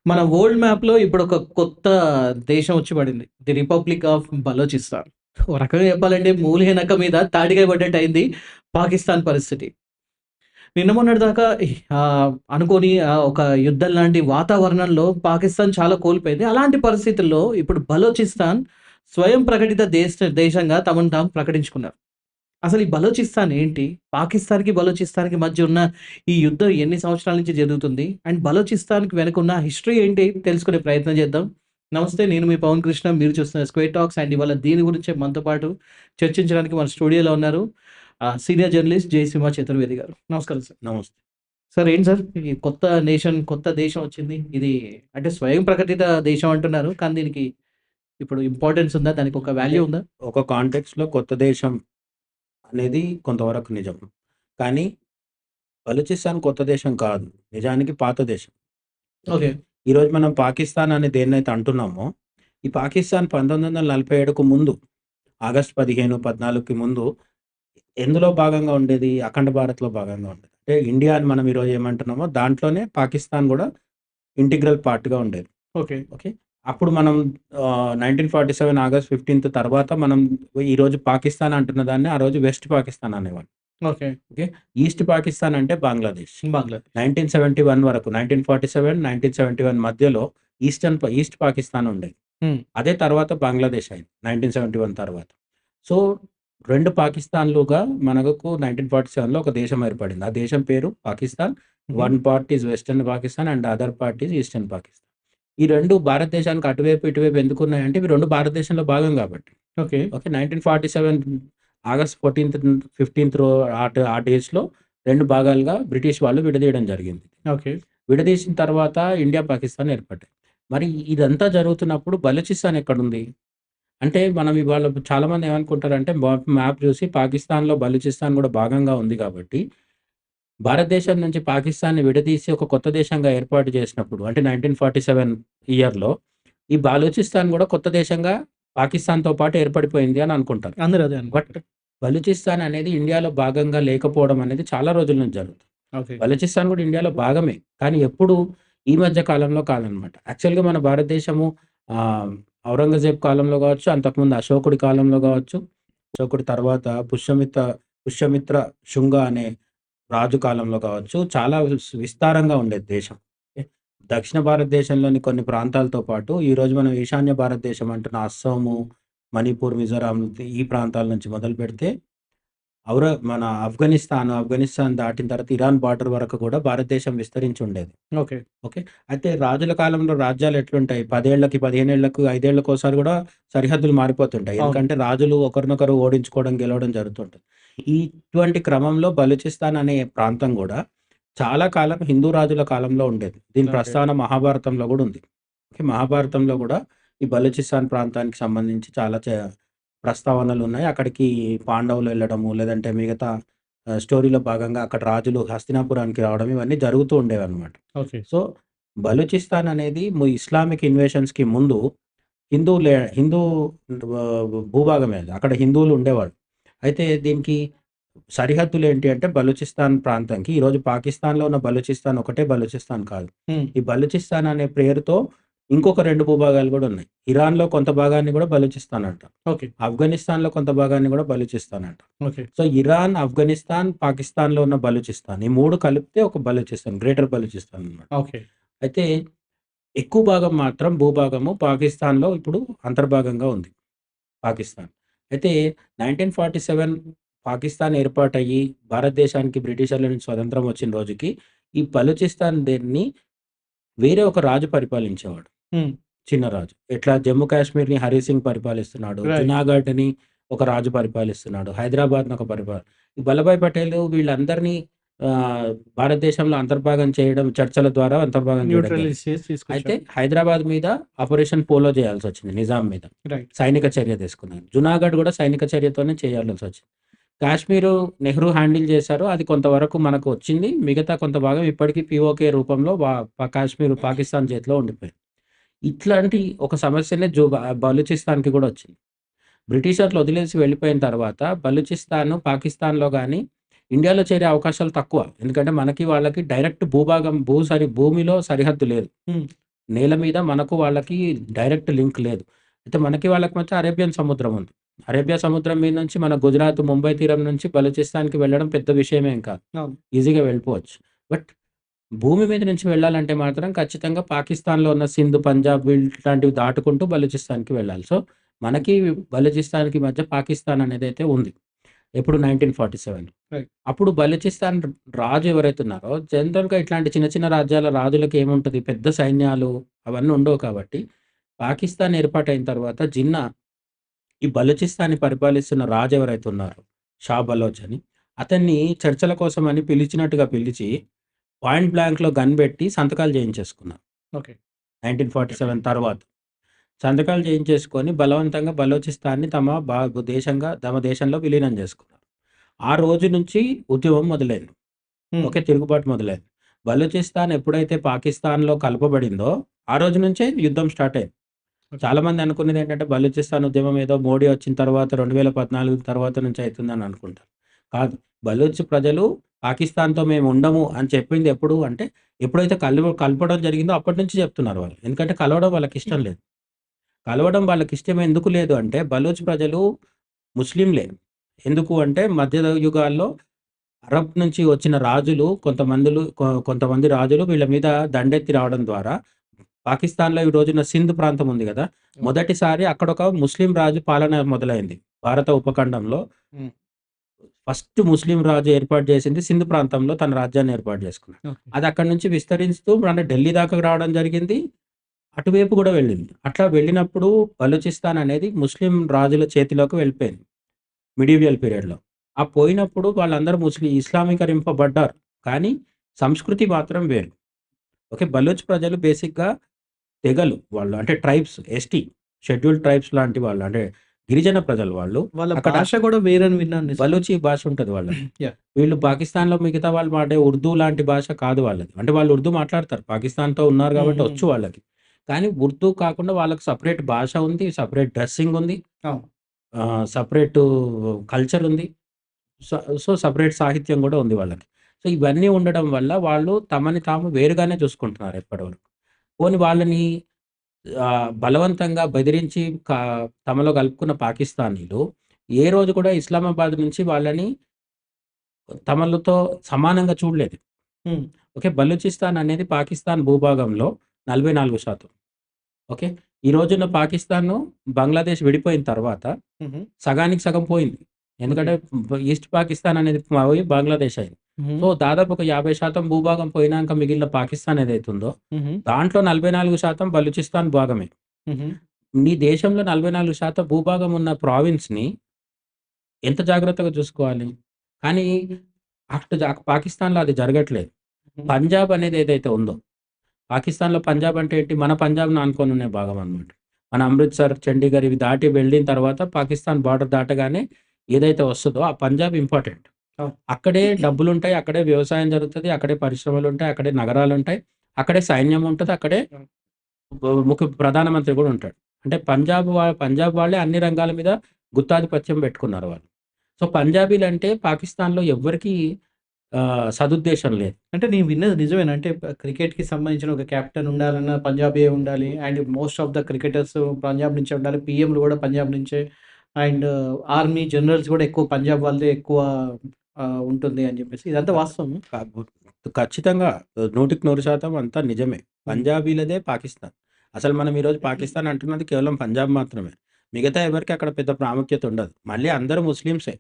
మన వరల్డ్ మ్యాప్‌లో ఇప్పుడొక కొత్త దేశం వచ్చి పడింది. The republic of Balochistan. ఓ రకంగా చెప్పాలంటే మూలిగనక్క మీద తాటికాయ పడ్డట్టయింది పాకిస్తాన్ పరిస్థితి. నిన్న మొన్నటి దాకా అనుకోని ఒక యుద్ధం లాంటి వాతావరణంలో పాకిస్తాన్ చాలా కోల్పోయింది. అలాంటి పరిస్థితుల్లో ఇప్పుడు బలోచిస్తాన్ స్వయం ప్రకటిత దేశంగా తమను తాము ప్రకటించుకున్నారు. అసలు ఈ బలోచిస్తాన్ ఏంటి? పాకిస్తాన్‌కి, బలోచిస్తాన్‌కి మధ్య ఉన్న ఈ యుద్ధం ఎన్ని సంవత్సరాల నుంచి జరుగుతుంది? అండ్ బలోచిస్తాన్‌కి వెనకున్న హిస్టరీ ఏంటి తెలుసుకునే ప్రయత్నం చేద్దాం. నమస్తే. నేను మీ పవన్ కృష్ణ. మీరు చూస్తున్న స్క్వేర్ టాక్స్. అండ్ ఇవాళ దీని గురించే మనతో పాటు చర్చించడానికి మన స్టూడియోలో ఉన్నారు. సీనియర్ జర్నలిస్ట్ జయసింహ చతుర్వేది గారు. నమస్కారం సార్. నమస్తే. సార్ ఏంటి సార్ ఈ కొత్త నేషన్, కొత్త దేశం వచ్చింది. ఇది అంటే స్వయం ప్రకటిత దేశం అంటున్నారు. కానీ దీనికి ఇప్పుడు ఇంపార్టెన్స్ ఉందా? దానికి ఒక అంటే వాల్యూ ఉందా? ఒక కాంటెక్స్‌లో కొత్త దేశం అనేది కొంతవరకు నిజం. కానీ బలూచిస్తాన్ కొత్త దేశం కాదు. నిజానికి పాత దేశం. ఓకే. ఓకే. ఈరోజు మనం పాకిస్తాన్ అని దేన్నైతే అంటున్నామో, ఈ పాకిస్తాన్ 1947కు ముందు ఆగస్ట్ 15, 14కి ముందు ఎందులో భాగంగా ఉండేది? అఖండ భారత్‌లో భాగంగా ఉండేది. అంటే ఇండియా అని మనం ఈరోజు ఏమంటున్నామో దాంట్లోనే పాకిస్తాన్ గూడా ఇంటిగ్రల్ పార్ట్‌గా ఉండేది. ఓకే. ఓకే. అప్పుడు మనం 1947 ఆగస్ట్ 15 తర్వాత మనం ఈరోజు పాకిస్తాన్ అంటున్న దాన్ని ఆ రోజు వెస్ట్ పాకిస్తాన్ అనేవాళ్ళు. ఓకే. ఓకే. ఈస్ట్ పాకిస్తాన్ అంటే బంగ్లాదేశ్. బంగ్లాదేశ్. 1971 వరకు 1947, 1971 మధ్యలో ఈస్ట్ పాకిస్తాన్ ఉండేది. హ్మ్. అదే తర్వాత బంగ్లాదేశ్ అయింది 1971 తర్వాత. సో, 2 పాకిస్తాన్‌లుగా మనకు 1947లో ఒక దేశం ఏర్పడింది. ఆ దేశం పేరు పాకిస్తాన్. హుహు. One part is western Pakistan and other part is eastern Pakistan. ఈ 2 భారతదేశానికి అటువైపు, ఇటువైపు ఎందుకున్నాయంటే ఇవి 2 భారతదేశంలో భాగం కాబట్టి. ఓకే. ఓకే. 1947 ఆగస్ట్ 14థ్, 15థ్ ఆ డేస్‌లో 2 భాగాలుగా బ్రిటిష్ వాళ్ళు విడదీయడం జరిగింది. ఓకే. విడదీసిన తర్వాత ఇండియా, పాకిస్తాన్ ఏర్పడ్డాయి. మరి ఇదంతా జరుగుతున్నప్పుడు బలూచిస్తాన్ ఎక్కడుంది? అంటే మనం ఇవాళ చాలామంది ఏమనుకుంటారంటే మ్యాప్ చూసి పాకిస్తాన్‌లో బలూచిస్తాన్ గూడా భాగంగా ఉంది కాబట్టి భారతదేశం నుంచి పాకిస్తాన్‌ని విడదీసి ఒక కొత్త దేశంగా ఏర్పాటు చేసినప్పుడు అంటే 1947 ఇయర్‌లో ఈ బలూచిస్తాన్ గూడా కొత్త దేశంగా పాకిస్తాన్‌తో పాటు ఏర్పడిపోయింది అని అనుకుంటారు. అందరూ అదే బట్ అనుకుంటారు. బలూచిస్తాన్ అనేది ఇండియాలో భాగంగా లేకపోవడం అనేది చాలా రోజుల నుంచి జరుగుతుంది. ఓకే. బలూచిస్తాన్ కూడా ఇండియాలో భాగమే. కానీ ఎప్పుడు ఈ మధ్య కాలంలో కాదనమాట. యాక్చువల్‌గా మన భారతదేశము ఆహ్, ఔరంగజేబ్ కాలంలో గావచ్చు, అంతకుముందు అశోకుడి కాలంలో గావచ్చు, అశోకుడి తర్వాత పుష్యమిత్ర శుంగ అనే రాజు కాలంలో కావచ్చు, చాలా విస్తారంగా ఉండేది దేశం. ఓకే. దక్షిణ భారతదేశంలోని కొన్ని ప్రాంతాలతో పాటు, ఈరోజు మనం ఈశాన్య భారతదేశం అంటున్న అస్సాము, మణిపూర్, మిజోరాం ఈ ప్రాంతాల నుంచి మొదలుపెడితే, ఆఫ్ఘనిస్తాన్ దాటిన తర్వాత ఇరాన్ బార్డర్ వరకు కూడా భారతదేశం విస్తరించి ఉండేది. ఓకే. ఓకే. అయితే రాజుల కాలంలో రాజ్యాలు ఎట్లుంటాయి? 10 ఏళ్ళకి, 15 ఏళ్ళకు, 5 ఏళ్ళకోసారి గూడా సరిహద్దులు మారిపోతుంటాయి. అవును. ఎందుకంటే రాజులు ఒకరినొకరు ఓడించుకోవడం, గెలవడం జరుగుతుంటది. ఇటువంటి క్రమంలో బలూచిస్తాన్ అనే ప్రాంతం గూడా చాలా కాలం హిందూ రాజుల కాలంలో ఉండేది. దీని ఓకే. ప్రస్తావన మహాభారతంలో గూడా ఉంది. ఓకే. మహాభారతంలో గూడా ఈ బలూచిస్తాన్ ప్రాంతానికి సంబంధించి చాలా ప్రస్తావనలున్నాయి. అక్కడికి పాండవులు వెళ్ళడము, లేదంటే మిగతా స్టోరీలో భాగంగా అక్కడ రాజులు హస్తినాపురానికి రావడం ఇవన్నీ జరుగుతూ ఉండేవన్నమాట. ఓకే. సో, బలూచిస్తాన్ అనేది ఇస్లామిక్ ఇన్వేషన్స్‌కి ముందు హిందూ భూభాగమే అది. అక్కడ హిందువులు ఉండేవాళ్ళు. అయితే దీనికి సరిహద్దులేంటి అంటే బలూచిస్తాన్ ప్రాంతంకి ఈరోజు పాకిస్తాన్‌లో ఉన్న బలూచిస్తాన్ ఒకటే బలూచిస్తాన్ కాదు. హ్మ్. ఈ బలూచిస్తాన్ అనే పేరుతో ఇంకొక 2 భూభాగాలు గూడా ఉన్నాయి. ఇరాన్‌లో కొంత భాగాన్ని గూడా బలూచిస్తాన్ అంటారు. ఓకే. ఆఫ్ఘనిస్తాన్‌లో కొంత భాగాన్ని గూడా బలూచిస్తాన్ అంటారు. ఓకే. సో, ఇరాన్, ఆఫ్ఘనిస్తాన్, పాకిస్తాన్‌లో ఉన్న బలూచిస్తాన్ ఈ 3 కలిపితే ఒక బలూచిస్తాన్. గ్రేటర్ బలూచిస్తాన్ అన్నమాట. ఓకే. అయితే ఎక్కువ భాగం మాత్రం భూభాగము పాకిస్తాన్‌లో ఇప్పుడు అంతర్భాగంగా ఉంది పాకిస్తాన్. అయితే 1947 పాకిస్తాన్ ఏర్పాటయ్యి భారతదేశానికి బ్రిటిషర్ల నుంచి స్వతంత్రం వచ్చిన రోజుకి ఈ బలూచిస్తాన్ దీన్ని వేరే ఒక రాజు పరిపాలించేవాడు. హ్మ్. చిన్న రాజు. ఎట్లా జమ్మూ కాశ్మీర్‌ని హరి సింగ్ పరిపాలిస్తున్నాడు. రైట్. జునాగఢ్‌ని ఒక రాజు పరిపాలిస్తున్నాడు. హైదరాబాద్‌ని ఒక ఈ వల్లభాయ్ పటేల్ వీళ్ళందరినీ భారతదేశంలో అంతర్భాగం చేయడం చర్చల ద్వారా అంతర్భాగం చేయడం జరిగింది. న్యూట్రలైజ్ చేసి అయితే తీసుకొచ్చారు. హైదరాబాద్ మీద ఆపరేషన్ పోలో చేయాల్సొచ్చింది నిజాం మీద. రైట్. సైనిక చర్య తీసుకున్నారు. జునాగఢ్ కూడా సైనిక చర్యతోనే చేయాల్సొచ్చింది. కాశ్మీరు నెహ్రూ హ్యాండిల్ చేశారు. అది కొంతవరకు మనకు వచ్చింది. మిగతా కొంత భాగం ఇప్పటికీ పీఓకే రూపంలో కాశ్మీర్ పాకిస్తాన్ చేతిలో ఉండిపోయింది. ఇట్లాంటి ఒక సమస్యనే బలూచిస్తాన్‌కి గూడా వచ్చింది. బ్రిటిషర్లు వదిలేసి వెళ్ళిపోయిన తర్వాత బలూచిస్తాన్ పాకిస్తాన్‌లో గాని, ఇండియాలో చేరే అవకాశాలు తక్కువ. ఎందుకంటే మనకి వాళ్ళకి డైరెక్ట్ భూమిలో సరిహద్దు లేదు. హ్మ్. నేల మీద మనకు వాళ్ళకి డైరెక్ట్ లింక్ లేదు. అయితే మనకి వాళ్ళకి మధ్య అరేబియన్ సముద్రం ఉంది. అరేబియా సముద్రం మీద నుంచి మన గుజరాత్, ముంబై తీరం నుంచి బలూచిస్తాన్‌కి వెళ్ళడం పెద్ద విషయమేం కాదు. అవును. ఈజీగా వెళ్ళిపోవచ్చు. బట్ భూమి మీద నుంచి వెళ్ళాలంటే మాత్రం ఖచ్చితంగా పాకిస్తాన్‌లో ఉన్న సింధ్, పంజాబ్ ఇట్లాంటివి దాటుకుంటూ బలూచిస్తాన్‌కి వెళ్ళాలి. సో, మనకి బలూచిస్తాన్‌కి మధ్య పాకిస్తాన్ అనేదైతే ఉంది. ఎప్పుడు 1947. రైట్. అప్పుడు బలూచిస్తాన్ రాజు ఎవరైతే ఉన్నారో జనరల్‌గా ఇట్లాంటి చిన్న చిన్న రాజ్యాల రాజులకి ఏముంటది పెద్ద సైన్యాలు అవన్నీ ఉండవు కాబట్టి, పాకిస్తాన్ ఏర్పాటైన తర్వాత జిన్నా ఈ బలూచిస్తాన్‌ని పరిపాలిస్తున్న రాజు ఎవరైతే ఉన్నారో షా బలోచ్ అని, అతన్ని చర్చల కోసమని పిలిచినట్టుగా పిలిచి పాయింట్ బ్లాంక్‌లో గన్ బెట్టి సంతకాలు చేయించేసుకున్నారు. ఓకే. 1947 తర్వాత. సంతకాలు చేయించేసుకొని బలవంతంగా బలోచిస్తాన్‌ని తమ దేశంలో విలీనం చేసుకున్నారు. ఆ రోజు నుంచి ఉద్యమం మొదలైంది. హ్మ్. ఓకే. తిరుగుబాటు మొదలైంది. బలూచిస్తాన్ ఎప్పుడైతే పాకిస్తాన్‌లో కలపబడిందో, ఆ రోజు నుంచే యుద్ధం స్టార్ట్ అయింది. ఓకే. చాలామంది అనుకునేదేంటంటే బలూచిస్తాన్ ఉద్యమం ఏదో మోడీ వచ్చిన తర్వాత 2014 తర్వాత నుంచి అయితుందని అనుకుంటారు. కాదు. బలూచ్ ప్రజలు పాకిస్తాన్‌తో మేము ఉండము అని చెప్పింది ఎప్పుడు అంటే, ఎప్పుడైతే కలపడం జరిగిందో అప్పటి నుంచి చెప్తున్నారు వాళ్ళు. ఎందుకంటే కలవడం వాళ్ళకిష్టం లేదు. కలవడం వాళ్ళకిష్టం ఎందుకు లేదు అంటే, బలూచ్ ప్రజలు ముస్లింలే. ఎందుకు అంటే మధ్య యుగాల్లో అరబ్ నుంచి వచ్చిన రాజులు కొంతమంది రాజులు వీళ్ళ మీద దండెత్తి రావడం ద్వారా పాకిస్తాన్‌లో ఈ రోజున సింధ్ ప్రాంతం ఉంది గదా! అవును. మొదటిసారి అక్కడొక ముస్లిం రాజు పాలన మొదలైంది. భారత ఉపఖండంలో హ్మ్. ఫస్ట్ ముస్లిం రాజు ఏర్పాటు చేసింది సింధ్ ప్రాంతంలో తన రాజ్యాన్ని ఏర్పాటు చేసుకున్నాడు. ఓకే. అది అక్కడి నుంచి విస్తరిస్తూ మన ఢిల్లీ దాకా రావడం జరిగింది. అటువైపు గూడా వెళ్ళింది. అట్లా వెళ్ళినప్పుడు బలూచిస్తాన్ అనేది ముస్లిం రాజుల చేతిలోకి వెళ్ళిపోయింది. మిడీవియల్ పీరియడ్‌లో. ఆ పోయినప్పుడు వాళ్ళందరూ ఇస్లామీకరింపబడ్డారు. కానీ సంస్కృతి మాత్రం వేరు. ఓకే. బలూచ్ ప్రజలు బేసిక్‌గా తెగలు వాళ్ళు. అంటే ట్రైబ్స్, ఎస్టీ, షెడ్యూల్డ్ ట్రైబ్స్ లాంటి వాళ్ళు. అంటే గిరిజన ప్రజలు వాళ్ళు. వాళ్ళ అక్కడ భాష గూడా వేరని విన్నాను నిజమా? బలూచి భాష ఉంటది వాళ్ళది. యాహ్! వీళ్ళు పాకిస్తాన్‌లో మిగతా వాళ్ళు మాటే ఉర్దూ లాంటి భాష కాదు వాళ్ళది. అంటే వాళ్ళు ఉర్దూ మాట్లాడతారు. పాకిస్తాన్‌తో ఉన్నారు హ్మ్. కాబట్టి హ్మ్. వచ్చు వాళ్ళకి. కానీ ఉర్దూ కాకుండా వాళ్ళకి సెపరేట్ భాష ఉంది. సెపరేట్ డ్రెస్సింగ్ ఉంది. అవును. సెపరేటు కల్చర్ ఉంది. సో, సెపరేట్ సాహిత్యం గూడా ఉంది వాళ్ళకి. సో, ఇవన్నీ ఉండడం వల్ల వాళ్ళు తమని తాము వేరుగానే చూసుకుంటున్నారు ఇప్పటివరకు. పోనీ వాళ్ళని బలవంతంగా బెదిరించి కా తమలో కలుపుకున్న పాకిస్తానీలు ఏ రోజు కూడా ఇస్లామాబాద్ నుంచి వాళ్ళని తమలతో సమానంగా చూడలేదు. హ్మ్. ఓకే. బలూచిస్తాన్ అనేది పాకిస్తాన్ భూభాగంలో 44% ఓకే. ఈ రోజున పాకిస్తాను, బంగ్లాదేశ్ విడిపోయిన తర్వాత హుహు. సగానికి సగం పోయింది. ఓకే. ఎందుకంటే ఈస్ట్ పాకిస్తాన్ అనేది పోయి బంగ్లాదేశ్ అయింది. హుహు. సో, దాదాపు ఒక 50% భూభాగం పోయినాక మిగిలిన పాకిస్తాన్ ఏదైతుందో, హుహు. దాంట్లో 44% బలూచిస్తాన్ భాగమే. హుహు. నీ దేశంలో 44% భూభాగం ఉన్న ప్రావిన్స్‌ని ఎంత జాగ్రత్తగా చూసుకోవాలి? కానీ పాకిస్తాన్‌లో అది జరగట్లేదు. హ్మ్. పంజాబ్ అనేది ఏదైతే ఉందో, పాకిస్తాన్‌లో పంజాబ్ అంటే ఏంటి? మన పంజాబ్‌ని ఆనుకోనున్న భాగం అన్నమాట. మన అమృత్‌సర్, చండీగఢ్ ఇవి దాటి వెళ్ళిన తర్వాత పాకిస్తాన్ బార్డర్ దాటగానే ఏదైతే వస్తదో ఆ పంజాబ్ ఇంపార్టెంట్. అవును. అక్కడే డబ్బులుంటాయి. అక్కడే వ్యవసాయం జరుగుతది. అక్కడే పరిశ్రమలుంటాయి. అక్కడే నగరాలుంటాయి. అక్కడే సైన్యం ఉంటది. అక్కడే అవును. ప్రధానమంత్రి గూడా ఉంటాడు. అంటే పంజాబ్ వాళ్ళే అన్ని రంగాల మీద గుత్తాధిపత్యం పెట్టుకున్నారు వాళ్ళు. సో, పంజాబీలంటే పాకిస్తాన్‌లో ఎవ్వరికీ సదుద్దేశం లేదు. అంటే నేను విన్నది నిజమేనా? అంటే క్రికెట్‌కి సంబంధించిన ఒక కెప్టెన్ ఉండాలన్నా పంజాబీయే ఉండాలి. And most of the cricketers Punjab నుంచే ఉండాలి. పీఎంలు గూడా పంజాబ్ నుంచే. అండ్ ఆర్మీ జనరల్స్ గూడా ఎక్కువ పంజాబ్ వాళ్ళదే ఎక్కువ ఉంటుంది అని జెప్పేసి. ఇదంతా క వాస్తవమా? కాబు ఖచ్చితంగా 100% అంతా నిజమే. హ్మ్. పంజాబీలదే పాకిస్తాన్. అసలు మనం ఈరోజు పాకిస్తాన్ అంటున్నది కేవలం పంజాబ్ మాత్రమే. మిగతా ఎవరికీ అక్కడ పెద్ద ప్రాముఖ్యత ఉండదు. మళ్ళీ అందరూ ముస్లిమ్సే.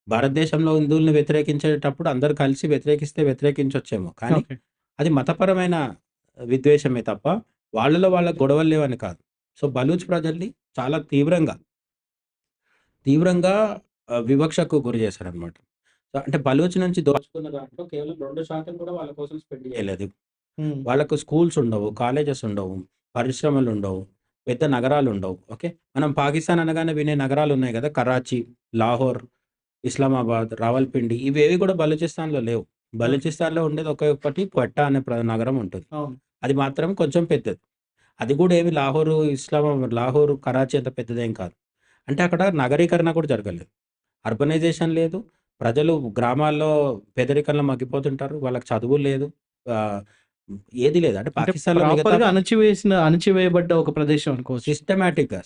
భారతదేశంలో హిందువుల్ని వ్యతిరేకించేటప్పుడు అందరూ కలిసి వ్యతిరేకిస్తే వ్యతిరేకించొచ్చేమో. కానీ ఓకే. అది మతపరమైన విద్వేషమే తప్ప వాళ్ళలో వాళ్ళకి గొడవలు లేవని కాదు. సో, బలూచ్ ప్రజల్ని చాలా తీవ్రంగా వివక్షకు గురి చేశారనమాట. సో, అంటే బలూచ్ నుంచి దోచుకున్న దాంట్లో కేవలం 2% కూడా వాళ్ళ కోసం స్పెండ్ చేయలేదు. హ్మ్. వాళ్ళకు స్కూల్స్ ఉండవు, కాలేజెస్ ఉండవు, పరిశ్రమలుండవు, పెద్ద నగరాలుండవు. ఓకే. మనం పాకిస్తాన్ అనగానే వినే నగరాలున్నాయి గదా! కరాచీ, లాహోర్, ఇస్లామాబాద్, రావల్పిండి ఇవేవి కూడా బలూచిస్తాన్‌లో లేవు. ఓకే. బలూచిస్తాన్‌లో ఉండేది ఒకే ఒకటి క్వెట్టా అనే నగరం ఉంటుంది. అవును. అది మాత్రం కొంచెం పెద్దది. అది కూడా ఏమి లాహోరు, కరాచీ అంత పెద్దదేం కాదు. అంటే అక్కడ నగరీకరణ కూడా జరగలేదు. అర్బనైజేషన్ లేదు. ప్రజలు గ్రామాల్లో పేదరికంలో మగ్గిపోతుంటారు. వాళ్ళకి చదువు లేదు. ఆహ్, ఏది లేదు. అంటే అంటే పాకిస్తాన్‌లో మిగతా ప్రాపర్‌గా అణచివేయబడ్డ ఒక ప్రదేశం అనుకోవచ్చు. సిస్టమాటిక్‌గా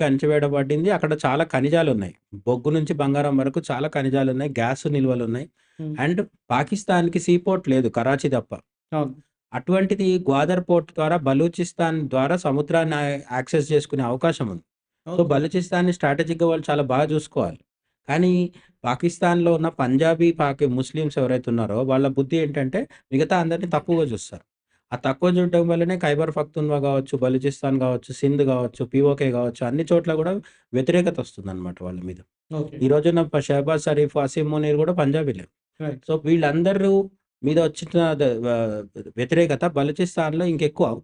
అణచివేయబడింది. అక్కడ చాలా ఖనిజాలున్నాయి. బొగ్గు నుంచి బంగారం వరకు చాలా ఖనిజాలున్నాయి. గ్యాస్ నిల్వలున్నాయి. హ్మ్. అండ్ పాకిస్తాన్‌కి సీ పోర్ట్ లేదు. కరాచీ తప్ప. అవును. అటువంటిది గ్వాదర్ పోర్ట్ ద్వారా బలూచిస్తాన్ ద్వారా సముద్రాన్ని యాక్సెస్ చేసుకునే అవకాశం ఉంది. So, okay. బలూచిస్తాన్‌ని స్ట్రాటజిక్‌గా వాళ్ళు చాలా బాగా చూసుకోవాలి. కానీ పాకిస్తాన్‌లో ఉన్న పంజాబీ, ముస్లిమ్స్ ఎవరైతే ఉన్నారో వాళ్ళ బుద్ధి ఏంటంటే మిగతా అందరిని తక్కువగా చూస్తారు. ఆ తక్కువ చూడటం వల్లనే ఖైబర్ పఖ్తూన్‌ఖ్వా కావచ్చు, బలూచిస్తాన్ కావచ్చు, సింధ్ కావచ్చు, పీఓకే కావచ్చు అన్ని చోట్ల కూడా వ్యతిరేకత వస్తుందన్నమాట వాళ్ళ మీద. ఓకే. ఈ రోజున షహబాజ్ షరీఫ్, అసీం మునీర్ కూడా పంజాబీలే. రైట్. సో, వీళ్ళందరూ మీద వచ్చిన వ్యతిరేకత బలూచిస్తాన్‌లో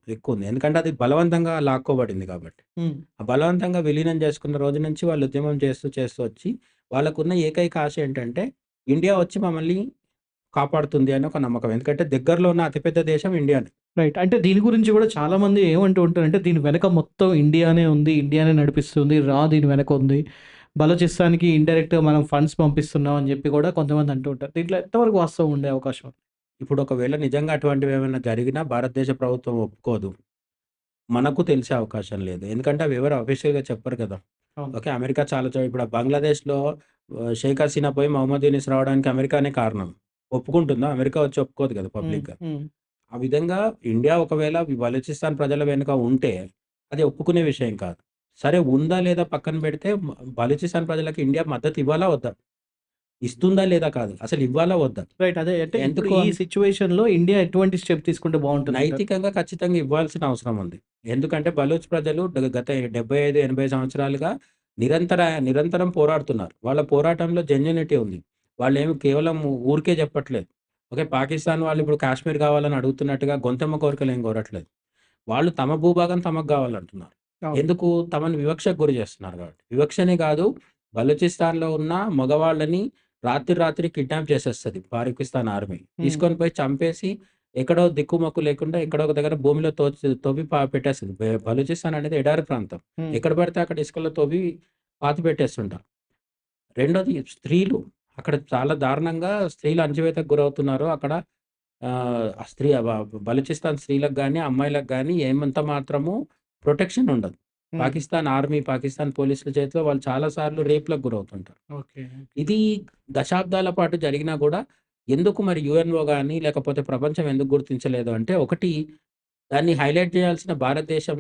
ఎక్కువుంది. ఎందుకంటే అది బలవంతంగా లాక్కోబడింది కాబట్టి. హ్మ్. ఆ బలవంతంగా విలీనం చేసుకున్న రోజు నుంచి వాళ్ళు ఉద్యమం చేస్తూ వచ్చి వాళ్ళకున్న ఏకైక ఆశ ఏంటంటే ఇండియా వచ్చి మమ్మల్ని కాపాడుతుంది అని ఒక నమ్మకం. ఎందుకంటే దగ్గరలో ఉన్న అతిపెద్ద దేశం ఇండియానే. రైట్. అంటే దీని గురించి గూడా చాలామంది ఏమంటూ ఉంటారంటే, దీని వెనక మొత్తం ఇండియానే ఉంది. ఇండియానే నడిపిస్తుంది. దీని వెనక ఉంది. బలోచిస్తాన్‌కి ఇండైరెక్ట్‌గా మనం ఫండ్స్ పంపిస్తున్నాం అని జెప్పి గూడా కొంతమంది అంటూ ఉంటారు. దీంట్లో ఎంతవరకు వాస్తవం ఉండే అవకాశం ఉంది? ఇప్పుడు ఒకవేళ నిజంగా అటువంటివేమైనా జరిగినా భారతదేశ ప్రభుత్వం ఒప్పుకోదు. మనకు తెలిసే అవకాశం లేదు. ఎందుకంటే అవి ఎవరు అఫీషియల్‌గా చెప్పరు కదా! అవును. ఓకే. అమెరికా చాలా ఇప్పుడు బంగ్లాదేశ్‌లో షేక్ హసీనా పోయి మొహమ్మద్ యూనిస్ రావడానికి అమెరికానే కారణం. ఒప్పుకుంటుందా? అమెరికా వచ్చి ఒప్పుకోదు కదా హ్మ్. పబ్లిక్‌గా. హ్మ్. ఆ విధంగా ఇండియా ఒకవేళ బలూచిస్తాన్ ప్రజల వెనుక ఉంటే అది ఒప్పుకునే విషయం కాదు. సరే ఉందా లేదా పక్కన పెడితే బలూచిస్తాన్ ప్రజలకి ఇండియా మద్దతు ఇవ్వాలా వద్దా? ఇస్తుందా లేదా కాదు. అసలు ఇవ్వాలా వద్దా? రైట్. అదే అంటే ఇప్పుడు ఎందుకు ఈ సిట్యుయేషన్‌లో ఇండియా ఎటువంటి స్టెప్ తీసుకుంటే బావుంటుందంటారు? నైతికంగా ఖచ్చితంగా ఇవ్వాల్సిన అవసరం ఉంది. ఎందుకంటే బలూచ్ ప్రజలు గత 75, 80 సంవత్సరాలుగా నిరంతరం పోరాడుతున్నారు. వాళ్ళ పోరాటంలో జెన్యూనిటీ ఉంది. వాళ్ళేమి కేవలం ఊరికే చెప్పట్లేదు. ఓకే. పాకిస్తాన్ వాళ్ళు ఇప్పుడు కాశ్మీర్ కావాలని అడుగుతున్నట్టుగా గొంతెమ్మ కోరికలేం కోరట్లేదు. వాళ్ళు తమ భూభాగం తమకు గావాలంటున్నారు. అవును. ఎందుకు? తమను వివక్షకు గురి చేస్తున్నారు కాబట్టి. వివక్షనే కాదు, బలూచిస్తాన్‌లో ఉన్న మగవాళ్ళని రాత్రి కిడ్నాప్ చేసేస్తది పాకిస్తాన్ ఆర్మీ. హ్మ్. తీసుకొని పోయి చంపేసి ఎక్కడో దిక్కుమొక్కు లేకుండా ఎక్కడో ఒక దగ్గర భూమిలో తవ్వి పెట్టేస్తది. బలూచిస్తాన్ అనేది ఎడారి ప్రాంతం. హ్మ్. ఎక్కడ పడితే అక్కడ ఇసుకలో తవ్వి పాతిపెట్టేస్తుంటారు. రెండోది స్త్రీలు. అక్కడ చాలా దారుణంగా స్త్రీలు అణచివేతకు గురవుతున్నారు. అక్కడ ఆ స్త్రీ బలూచిస్తాన్ స్త్రీలకు గాని, అమ్మాయిలకు గాని ఏమంత మాత్రము ప్రొటెక్షన్ ఉండదు. హ్మ్. పాకిస్తాన్ ఆర్మీ, పాకిస్తాన్ పోలీసుల చేతిలో వాళ్ళు చాలా సార్లు రేప్‌లకు గురవుతుంటారు. ఓకే. ఇది దశాబ్దాల పాటు జరిగినా గూడా ఎందుకు మరి యూఎన్ఓ గాని, లేకపోతే ప్రపంచం ఎందుకు గుర్తించలేదు అంటే, ఒకటి దాన్ని హైలైట్ చేయాల్సిన భారతదేశం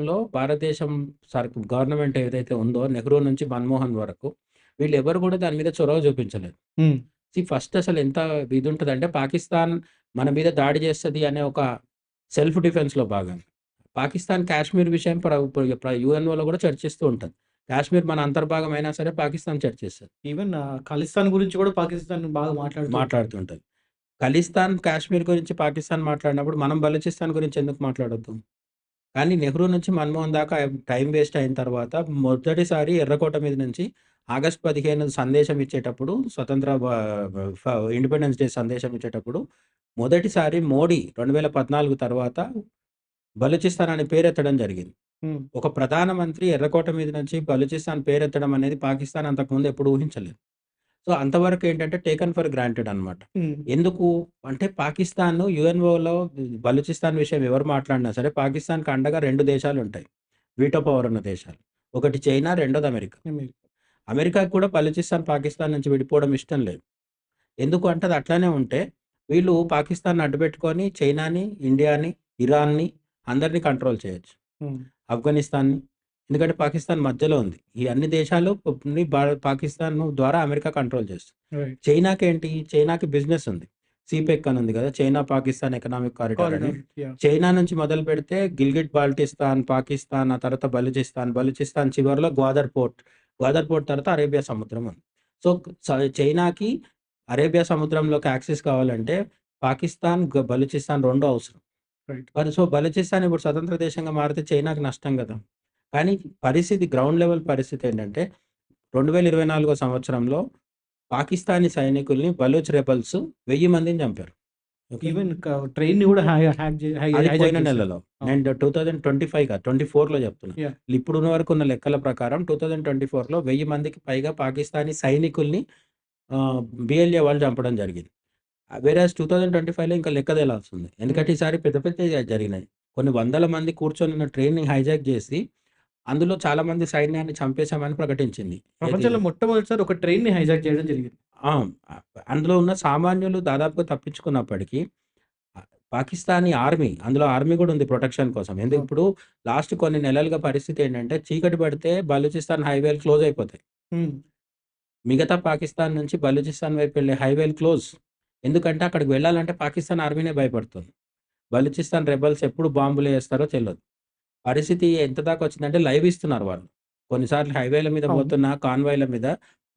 గవర్నమెంట్ ఏదైతే ఉందో నెహ్రూ నుంచి మన్మోహన్ వరకు వీళ్ళెవరు గూడా దాని మీద చొరవ చూపించలేదు. హ్మ్. ఫస్ట్ అసలు ఎంత ఇదుంటదంటే పాకిస్తాన్ మన మీద దాడి చేస్తది అనే ఒక సెల్ఫ్ డిఫెన్స్‌లో భాగంగా. పాకిస్తాన్ కాశ్మీర్ విషయం యూఎన్ఓలో గూడా చర్చిస్తూ ఉంటది. కాశ్మీర్ మన అంతర్భాగం అయినా సరే పాకిస్తాన్ చర్చిస్తది. ఈవెన్ ఖలిస్తాన్ గురించి గూడా పాకిస్తాన్ బాగా మాట్లాడుతూ ఉంటుంది. మాట్లాడుతూ ఉంటది. ఖలిస్తాన్, కాశ్మీర్ గురించి పాకిస్తాన్ మాట్లాడినప్పుడు మనం బలూచిస్తాన్ గురించి ఎందుకు మాట్లాడొద్దు? కానీ నెహ్రూ నుంచి మన్మోహన్ దాకా టైం వేస్ట్ అయిన తర్వాత మొదటిసారి ఎర్రకోట మీద నుంచి ఆగస్ట్ 15 సందేశం ఇచ్చేటప్పుడు స్వతంత్ర ఇండిపెండెన్స్ డే సందేశం ఇచ్చేటప్పుడు మొదటిసారి మోడీ 2014 తర్వాత బలూచిస్తాన్ అనే పేరెత్తడం జరిగింది. హ్మ్. ఒక ప్రధానమంత్రి ఎర్రకోట మీద నుంచి బలూచిస్తాన్ పేరెత్తడం అనేది పాకిస్తాన్ అంతకుముందు ఎప్పుడు ఊహించలేదు. సో, అంతవరకు ఏంటంటే టేకెన్ ఫర్ గ్రాంటెడ్ అన్నమాట. హ్మ్. ఎందుకు అంటే పాకిస్తాన్ యూఎన్ఓలో బలూచిస్తాన్ విషయం ఎవరు మాట్లాడినా సరే పాకిస్తాన్‌కి అండగా 2 దేశాలుంటాయి. వీటో పవర్ ఉన్న దేశాలు. ఒకటి చైనా, రెండోది అమెరికా. అమెరికా. అమెరికాకి కూడా బలూచిస్తాన్, పాకిస్తాన్ నుంచి విడిపోవడం ఇష్టం లేదు. ఎందుకు అంటే అది అట్లనే ఉంటే వీళ్ళు పాకిస్తాన్‌ని అడ్డుపెట్టుకొని చైనాని, ఇండియాని, ఇరాన్‌ని అందరిని కంట్రోల్ చేయొచ్చు. హ్మ్. ఆఫ్ఘనిస్తాన్‌ని. ఎందుకంటే పాకిస్తాన్ మధ్యలో ఉంది. ఈ అన్ని దేశాలు పాకిస్తాన్ ద్వారా అమెరికా కంట్రోల్ చేస్తుంది. రైట్. చైనాకేంటి? చైనాకి బిజినెస్ ఉంది. సీపెక్ అని ఉంది కదా! చైనా పాకిస్తాన్ ఎకనామిక్ కారిడార్ అని. కారిడార్. యాహ్! చైనా నుంచి మొదలుపెడితే గిల్గిట్ బాల్టిస్తాన్, పాకిస్తాన్, ఆ తర్వాత బలూచిస్తాన్ చివరిలో గ్వాదర్ పోర్ట్. గ్వాదర్ పోర్ట్ తర్వాత అరేబియా సముద్రం ఉంది. సో, చైనాకి అరేబియా సముద్రంలోకి యాక్సెస్ కావాలంటే పాకిస్తాన్, బలూచిస్తాన్ 2 అవసరం. రైట్. బలూచిస్తాన్ ఇప్పుడు స్వతంత్ర దేశంగా మారితే చైనాకి నష్టం గదా! కానీ గ్రౌండ్ లెవెల్ పరిస్థితి ఏంటంటే 2024 సంవత్సరంలో పాకిస్తానీ సైనికుల్ని బలూచ్ రెబెల్స్ 1000 మందిని చంపారు. ఓకే. ఈవెన్ ట్రైన్‌ని గూడా హ్యాక్ జే అది హైజాక్ పోయిన చేశారు. నెలలో. అవును. నేను 2025 కాదు 24లో చెప్తున్నా. యాహ్! ఇప్పుడున్న వరకు ఉన్న లెక్కల ప్రకారం 2024లో 1000 మందికి పైగా పాకిస్తానీ సైనికుల్ని బిఎల్ఏ వాళ్ళు చంపడం జరిగింది. వేరేస్ 2025లో ఇంకా లెక్క తేలాల్సింది. ఎందుకంటే హ్మ్. ఈసారి పెద్ద పెద్దయి జరిగినాయి. కొన్ని వందల మంది కూర్చొనున్న ట్రైన్‌ని హైజాక్ జేసి, అందులో చాలా మంది సైన్యాన్ని చంపేసామని ప్రకటించింది. ఏది ప్రపంచంలో మొట్టమొదటిసారి ఒక ట్రైన్‌ని హైజాక్ చేయడం జరిగింది. ఆ! అందులో ఉన్న సామాన్యులు దాదాపుగా తప్పించుకున్నప్పటికీ పాకిస్తానీ ఆర్మీ, అందులో ఆర్మీ గూడా ఉంది ప్రొటెక్షన్ కోసం. అవును. ఇప్పుడు లాస్ట్ కొన్ని నెలలుగా పరిస్థితి ఏంటంటే, చీకటి పడితే బలూచిస్తాన్ హైవేలు క్లోజ్ అయిపోతాయి. హ్మ్. మిగతా పాకిస్తాన్ నుంచి బలూచిస్తాన్ వైపు వెళ్ళే హైవేలు క్లోజ్. ఎందుకంటే అక్కడికి వెళ్ళాలంటే పాకిస్తాన్ ఆర్మీనే భయపడుతుంది. బలూచిస్తాన్ రెబెల్స్ ఎప్పుడు బాంబులేస్తారో తెలవదు. పరిస్థితి ఎంత దాకా వచ్చిందంటే లైవ్ ఇస్తున్నారు వాళ్ళు. కొన్నిసార్లు హైవేల మీద అవును. పోతున్న కాన్వాయ్‌ల మీద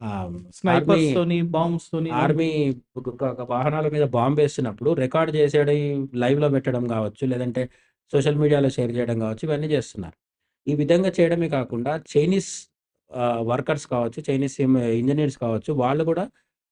ఆహ్, ఆర్మీ స్నైపర్స్‌తోని, బాంబ్స్‌తోని ఇవన్నీ. ఆర్మీ వాహనాల మీద బాంబేస్తున్నప్పుడు రికార్డ్ చేసేయడం, లైవ్‌లో పెట్టడం గావచ్చు, లేదంటే సోషల్ మీడియాలో షేర్ చేయడం గావచ్చు, ఇవన్నీ చేస్తున్నారు. ఈ విధంగా చేయడమే కాకుండా చైనీస్ వర్కర్స్ కావచ్చు, చైనీస్ ఇంజినీర్స్ కావచ్చు, వాళ్ళు కూడా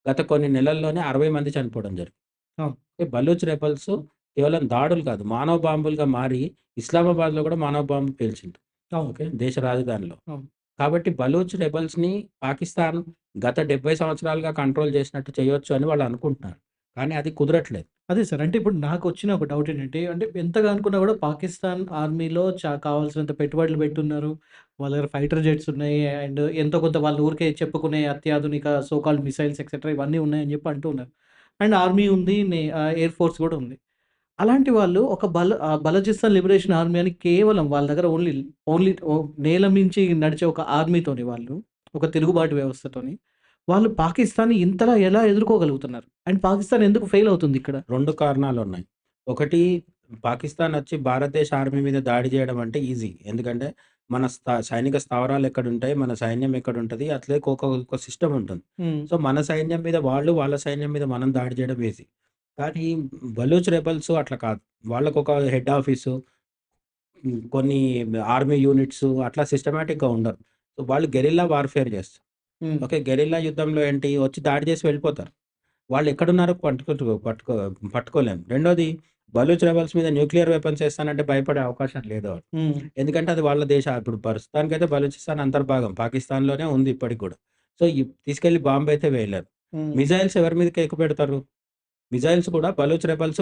గత కొన్ని నెలల్లోనే 60 మంది చనిపోవడం జరిగింది. అవును. ఈ బలూచ్ రెబెల్స్ కేవలం దాడులు కాదు, మానవ బాంబులుగా మారి ఇస్లామాబాద్‌లో కూడా మానవ బాంబు పేల్చింది. అవును. ఓకే. దేశ రాజధానిలో. అవును. కాబట్టి బలూచ్ రెబెల్స్‌ని పాకిస్తాన్ గత 70 సంవత్సరాలుగా కంట్రోల్ చేసినట్టు చేయొచ్చు అని వాళ్ళు అనుకుంటున్నారు. కానీ అది కుదరట్లేదు. అదే సార్. అంటే ఇప్పుడు నాకొచ్చిన ఒక డౌట్ ఏంటంటే, అంటే ఎంతగా అనుకున్నా గూడా పాకిస్తాన్ ఆర్మీలో కావాల్సినంత పెట్టుబడులు పెట్టున్నారు. వాళ్ళ దగ్గర ఫైటర్ జెట్స్ ఉన్నాయి. అండ్ ఎంతో కొంత వాళ్ళు ఊరికే చెప్పుకునే అత్యాధునిక సో కాల్డ్ మిసైల్స్ ఎక్సెట్రా ఇవన్నీ ఉన్నాయని జెప్పి అంటూ ఉన్నారు. అండ్ ఆర్మీ ఉంది. ఎయిర్ ఫోర్స్ గూడా ఉంది. అలాంటి వాళ్ళు ఒక బలూచిస్తాన్ లిబరేషన్ ఆర్మీ అని కేవలం వాళ్ళ దగ్గర ఓన్లీ ఓన్లీ నేల మించి నడిచే ఒక ఆర్మీతోని వాళ్ళు, ఒక తిరుగుబాటు వ్యవస్థతోని వాళ్ళు పాకిస్తాన్‌ని ఇంతలా ఎలా ఎదుర్కోగలుగుతున్నారు? అండ్ పాకిస్తాన్ ఎందుకు ఫెయిల్ అవుతుంది ఇక్కడ? 2 కారణాలున్నాయి. ఒకటి, పాకిస్తాన్ వచ్చి భారతదేశ ఆర్మీ మీద దాడి చేయడం అంటే ఈజీ. ఎందుకంటే మన సైనిక స్థావరాలు ఎక్కడుంటాయి, మన సైన్యం ఎక్కడుంటది, అట్లే ఒక సిస్టమ్ ఉంటుంది. హ్మ్. సో, మన సైన్యం మీద వాళ్ళు, వాళ్ళ సైన్యం మీద మనం దాడి చేయడం ఈజీ. కానీ బలూచ్ రెబెల్స్ అట్లా కాదు. వాళ్ళకొక హెడ్ ఆఫీసు, కొన్ని ఆర్మీ యూనిట్స్ అట్లా సిస్టమాటిక్‌గా ఉండరు. సో, వాళ్ళు గెరిల్లా వార్‌ఫేర్ చేస్తారు. హ్మ్. ఓకే. గెరిల్లా యుద్ధంలో ఏంటి, వచ్చి దాడి చేసి వెళ్ళిపోతారు. వాళ్ళెక్కడున్నారో పట్టుకోలేం. రెండోది, బలూచ్ రెబెల్స్ మీద న్యూక్లియర్ వెపన్స్ ఏస్తానంటే భయపడే అవకాశం లేదు వాళ్ళు. హ్మ్. ఎందుకంటే అది వాళ్ళ ఇప్పుడు ప్రస్తుతానికైతే బలూచిస్తాన్ అంతర్భాగం. పాకిస్తాన్‌లోనే ఉంది ఇప్పటికి గూడా. సో, తీసుకెళ్ళి బాంబయితే వేయలేరు. హ్మ్. మిజైల్స్ ఎవరి మీదకి ఎక్కుపెడతారు? మిజైల్స్ కూడా బలూచ్ రెబెల్స్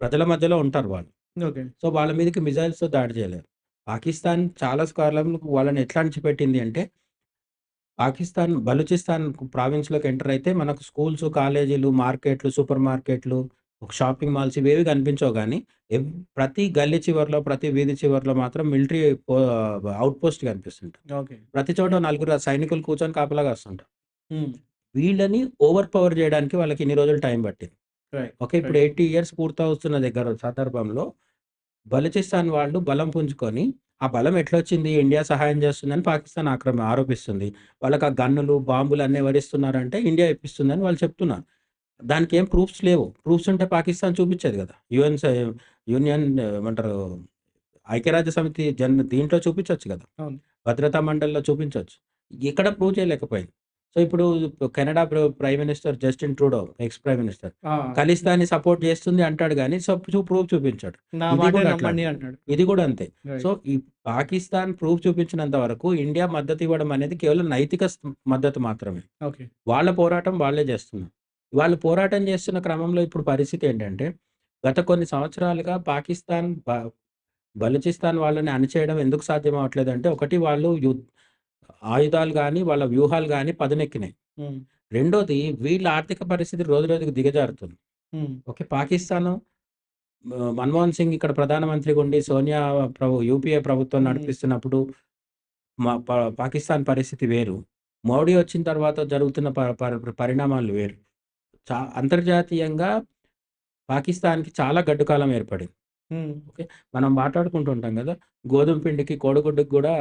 ప్రజల మధ్యలో ఉంటారు వాళ్ళు. ఓకే. సో, వాళ్ళ మీదకి మిజైల్స్‌తో దాడి చేయలేరు. పాకిస్తాన్ చాలా కాలంలో వాళ్ళని ఎట్లా అణిచిపెట్టింది అంటే, పాకిస్తాన్ బలూచిస్తాన్ ప్రావిన్స్‌లోకి ఎంటర్ అయితే మనకు స్కూల్స్, కాలేజీలు, మార్కెట్లు, సూపర్ మార్కెట్లు, ఒక షాపింగ్ మాల్స్ ఇవేవి కనిపించవు గానీ, ప్రతి గల్లీ చివర్లో, ప్రతి వీధి చివర్లో మాత్రం మిలిటరీ పో ఔట్ పోస్ట్ కనిపిస్తుంటది. ఓకే. ప్రతి చోట నలుగురు సైనికులు కూర్చొని కాపలా కాస్తుంటారు. హ్మ్. వీళ్ళని ఓవర్ పవర్ చేయడానికి వాళ్ళకి ఇన్ని రోజులు టైం పట్టింది. రైట్. ఓకే. ఇప్పుడు రైట్. 80 ఇయర్స్ పూర్తవుతున్న సందర్భంలో బలూచిస్తాన్ వాళ్ళు బలం పుంజుకొని, ఆ బలం ఎట్లొచ్చింది? ఇండియా సహాయం చేస్తుందని పాకిస్తాన్ ఆరోపిస్తుంది. వాళ్ళకి ఆ గన్నులు, బాంబులు అన్నీ ఎవరిస్తున్నారంటే ఇండియా ఇప్పిస్తుందని వాళ్ళు చెప్తున్నారు. దానికేం ప్రూఫ్స్ లేవు. ప్రూఫ్స్ ఉంటే పాకిస్తాన్ చూపిచ్చేది గదా! యూనియన్ ఏమంటారు, ఐక్యరాజ్య సమితి దీంట్లో చూపించొచ్చు గదా! అవును. భద్రతా మండలిలో చూపించొచ్చు. ఎక్కడ ప్రూవ్ చేయలేకపోయింది. సో, ఇప్పుడు Canada prime minister Justin Trudeau, X prime minister, ఆ! ఖలిస్తాన్‌ని సపోర్ట్ చేస్తుంది అంటాడు గానీ, ప్రూఫ్ చూపించడు. నా ఇది మాటే కూడా నమ్మండి అట్లాంటిదే. అంటాడు. ఇది కూడా అంతే. So, right. ఈ పాకిస్తాన్ ప్రూఫ్ చూపించినంత వరకు ఇండియా మద్దతు ఇవ్వడం అనేది కేవలం నైతిక మద్దతు మాత్రమే. ఓకే. వాళ్ళ పోరాటం వాళ్ళే జేస్తున్నారు. వాళ్ళు పోరాటం జేస్తున్న క్రమంలో ఇప్పుడు పరిస్థితి ఏంటంటే, గత కొన్ని సంవత్సరాలుగా పాకిస్తాన్ బలూచిస్తాన్ వాళ్ళని అణిచేయడం ఎందుకు సాధ్యం అవ్వట్లేదంటే, ఒకటి, వాళ్ళు ఆయుధాలు గాని, వాళ్ళ వ్యూహాలు గాని పదునెక్కినాయి. హ్మ్. రెండోది, వీళ్ళ ఆర్థిక పరిస్థితి రోజు రోజుకి దిగజారుతుంది. హ్మ్. ఓకే. పాకిస్తాను మన్మోహన్ సింగ్ ఇక్కడ ప్రధానమంత్రిగా ఉండి సోనియా యూపీఏ ప్రభుత్వం హ్మ్. నడిపిస్తున్నప్పుడు మా ప పాకిస్తాన్ పరిస్థితి వేరు. మోడీ వచ్చిన తర్వాత జరుగుతున్న ప ప పరిణామాలు వేరు. అంతర్జాతీయంగా పాకిస్తాన్‌కి చాలా గడ్డు కాలం ఏర్పడింది. హ్మ్. ఓకే. మనం మాట్లాడుకుంటూ ఉంటాం గదా! గోధుమ పిండికి, కోడిగుడ్డుకి గూడా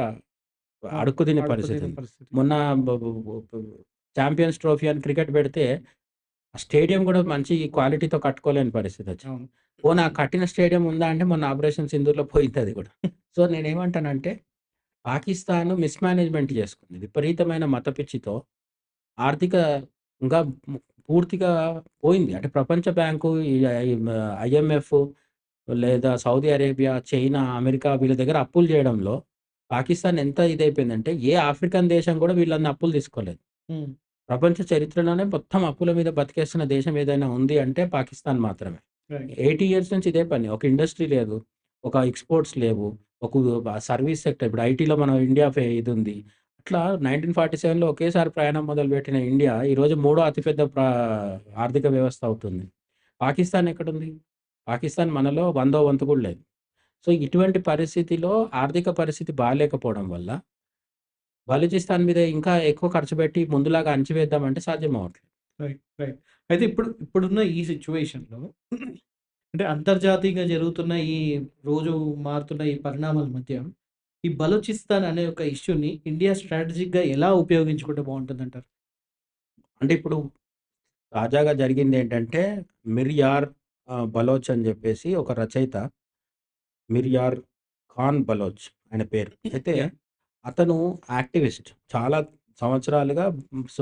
అవును. అడుక్కు తినే అడుక్కు తినే పరిస్థితుంది. పరిస్థితి. మొన్న బ బ బ చాంపియన్స్ ట్రోఫీ అని క్రికెట్ పెడితే, ఆ స్టేడియం గూడా మంచి క్వాలిటీతో కట్టుకోలేని పరిస్థితొచ్చింది. అవును. పోనీ ఆ కట్టిన స్టేడియం ఉందా అంటే, మొన్న ఆపరేషన్ సింధూర్‌లో పోయిందది గూడా. సో, నేనేమంటానంటే, పాకిస్తాన్ మిస్‌మేనేజ్‌మెంట్ చేసుకుంది. విపరీతమైన మత పిచ్చితో ఆర్థికంగా పూర్తిగా పోయింది. అంటే ప్రపంచ బ్యాంకు, ఈ ఐఎంఎఫ్, లేదా సౌదీ అరేబియా, చైనా, అమెరికా వీళ్ళ దగ్గర అప్పులు జేయడంలో పాకిస్తాన్ ఎంత ఇదైపోయిందంటే, ఏ ఆఫ్రికన్ దేశం గూడా వీళ్ళన్ని అప్పులు తీసుకోలేదు. హ్మ్. ప్రపంచ చరిత్రలోనే మొత్తం అప్పుల మీద బతికేస్తున్న దేశం ఏదైనా ఉంది అంటే పాకిస్తాన్ మాత్రమే. రైట్. 80 ఇయర్స్ నుంచి ఇదే పని. ఒక ఇండస్ట్రీ లేదు. ఒక ఎక్స్‌పోర్ట్స్ లేవు. సర్వీస్ సెక్టర్ ఇప్పుడు ఐటీలో మన ఇండియా ఇదుంది. అట్లా 1947లో ఒకేసారి ప్రయాణం మొదలుపెట్టిన ఇండియా ఈరోజు మూడో అతిపెద్ద ఆర్థిక వ్యవస్థ అవుతుంది. పాకిస్తాన్ ఎక్కడుంది? పాకిస్తాన్ మనలో వందో వంతు కూడా లేదు. సో, ఇటువంటి పరిస్థితిలో ఆర్థిక పరిస్థితి బాలేకపోవడం వల్ల బలూచిస్తాన్ మీద ఇంకా ఎక్కువ ఖర్చు పెట్టి ముందులాగా అణచివేద్దామంటే సాధ్యం అవ్వట్లేదు. రైట్. రైట్. అయితే ఇప్పుడున్న ఈ సిట్యుయేషన్‌లో అంటే అంతర్జాతీయంగా జరుగుతున్న ఈ రోజు మారుతున్న ఈ పరిణామాల మధ్య, ఈ బలూచిస్తాన్ అనే ఒక ఇష్యూని ఇండియా స్ట్రాటజిక్‌గా ఎలా ఉపయోగించుకుంటే బావుంటుందంటారు? అంటే ఇప్పుడు తాజాగా జరిగిందేంటంటే 'మిర్యార్ బలోచ్' అని జెప్పేసి ఒక రచయిత 'మిర్యార్ ఖాన్ బలోచ్' ఆయన పేరు. అయితే యాహ్! అతను యాక్టివిస్ట్. చాలా సంవత్సరాలుగా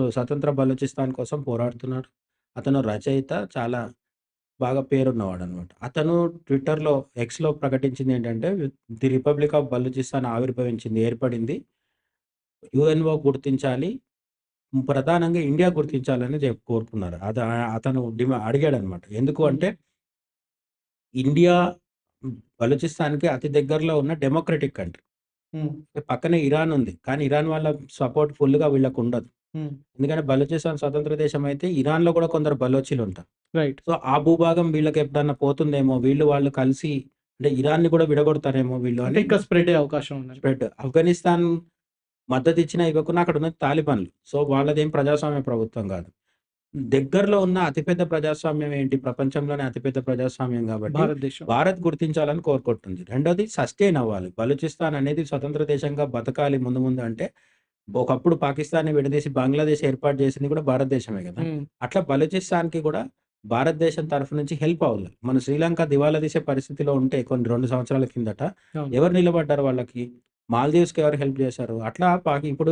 స్వతంత్ర బలూచిస్తాన్ కోసం పోరాడుతున్నాడు. అతను రచయిత. చాలా బాగా పేరున్నవాడనమాట. అతను ట్విట్టర్‌లో, ఎక్స్‌లో ప్రకటించిందేంటంటే, ది రిపబ్లిక్ ఆఫ్ బలూచిస్తాన్ ఏర్పడింది. యుఎన్ఓ గుర్తించాలి. ప్రధానంగా ఇండియా గుర్తించాలని కోరుకున్నారు. అతను అడిగాడనమాట. ఎందుకు హ్మ్. అంటే, ఇండియా బలూచిస్తాన్‌కి అతి దగ్గరలో ఉన్న డెమోక్రటిక్ కంట్రీ. హ్మ్. పక్కనే ఇరాన్ ఉంది. కానీ ఇరాన్ వాళ్ళ సపోర్ట్ ఫుల్‌గా వీళ్ళకుండదు. హ్మ్. ఎందుకంటే బలూచిస్తాన్ స్వతంత్ర దేశం అయితే ఇరాన్‌లో కూడా కొందరు బలోచీలుంటారు. రైట్. సో, ఆ భూభాగం వీళ్ళకెప్పుడన్నా పోతుందేమో, వాళ్ళు కలిసి అంటే ఇరాన్‌ని కూడా విడగొడతారేమో వీళ్ళు అంటే అని ఇంకా స్ప్రెడ్ అయ్యే అవకాశం ఉన్నది. స్ప్రెడ్. ఆఫ్ఘనిస్తాన్ మద్దతిచ్చినా, ఇవ్వకున్నా అక్కడున్నది తాలిబాన్లు. సో, వాళ్ళదేం ప్రజాస్వామ్య ప్రభుత్వం గాదు. దగ్గరలో ఉన్న అతిపెద్ద ప్రజాస్వామ్యం ఏంటి? ప్రపంచంలోనే అతిపెద్ద ప్రజాస్వామ్యం గాబట్టి, భారతదేశం. భారత్ గుర్తించాలని కోరుకుంటుంది. రెండోది సస్టెయిన్ అవ్వాలి. బలూచిస్తాన్ అనేది స్వతంత్ర దేశంగా బతకాలి ముందు ముందు అంటే, ఒకప్పుడు పాకిస్తాన్‌ని విడదీసి బంగ్లాదేశ్ ఏర్పాటు చేసింది కూడా భారతదేశమే గదా! హ్మ్. అట్లా బలూచిస్తాన్‌కి కూడా భారతదేశం తరఫు నుంచి హెల్ప్ అవ్వాలి. మన శ్రీలంక దివాలా తీసే పరిస్థితిలో ఉంటే 2 సంవత్సరాల కిందట అవును. ఎవరు నిలబడ్డారు వాళ్ళకి? మాల్దీవ్స్‌కి ఎవరు హెల్ప్ చేశారు? అట్లా ఇప్పుడు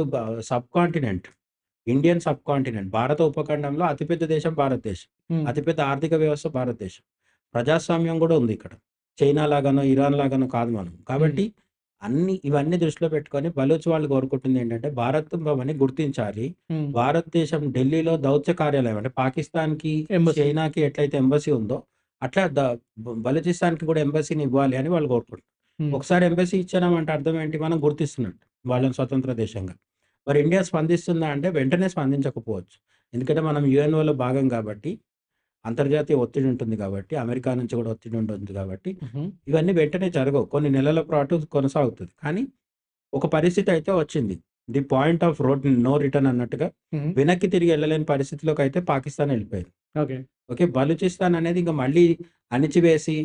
sub continent, Indian sub continent భారత ఉపఖండంలో అతిపెద్ద దేశం భారతదేశం. హ్మ్. అతిపెద్ద ఆర్థిక వ్యవస్థ భారతదేశం. ప్రజాస్వామ్యం గూడా ఉంది ఇక్కడ. చైనా లాగానో, ఇరాన్ లాగానో కాదు మనం. హ్మ్. కాబట్టి ఇవన్నీ దృష్టిలో పెట్టుకొని బలూచ్ వాళ్ళు కోరుకుంటుందేంటంటే భారత్ గుర్తించాలి. హ్మ్. భారతదేశం ఢిల్లీలో దౌత్య కార్యాలయం అంటే పాకిస్తాన్‌కి, ఎంబసీ. చైనాకి ఎట్లయితే ఎంబసీ ఉందో అట్లా బలూచిస్తాన్‌కి కూడా ఎంబసీని ఇవ్వాలి అని వాళ్ళు కోరుకుంటున్నారు. హ్మ్. ఒకసారి ఎంబసీ ఇచ్చామంటే అర్థం ఏంటి? మనం గుర్తిస్తున్నట్టు వాళ్ళని స్వతంత్ర దేశంగా. మరి ఇండియా స్పందిస్తుందా అంటే వెంటనే స్పందించకపోవచ్చు. ఎందుకంటే మనం యుఎన్ఓలో భాగం కాబట్టి, అంతర్జాతీయ ఒత్తిడి ఉంటుంది కాబట్టి, అమెరికా నుంచి కూడా ఒత్తిడి ఉంటుంది కాబట్టి, హుహు. ఇవన్నీ వెంటనే జరగవు. కొన్ని నెలల పాటు కొనసాగుతది. కానీ ఒక పరిస్థితి అయితే వచ్చింది. The point of no return అన్నట్టుగా హుహు. వెనక్కి తిరిగి ఎళ్ళలేని పరిస్థితిలోకైతే పాకిస్తాన్ ఎళ్ళిపోయింది. ఓకే. ఓకే. బలూచిస్తాన్ అనేది ఇంక మళ్ళీ అణిచివేసి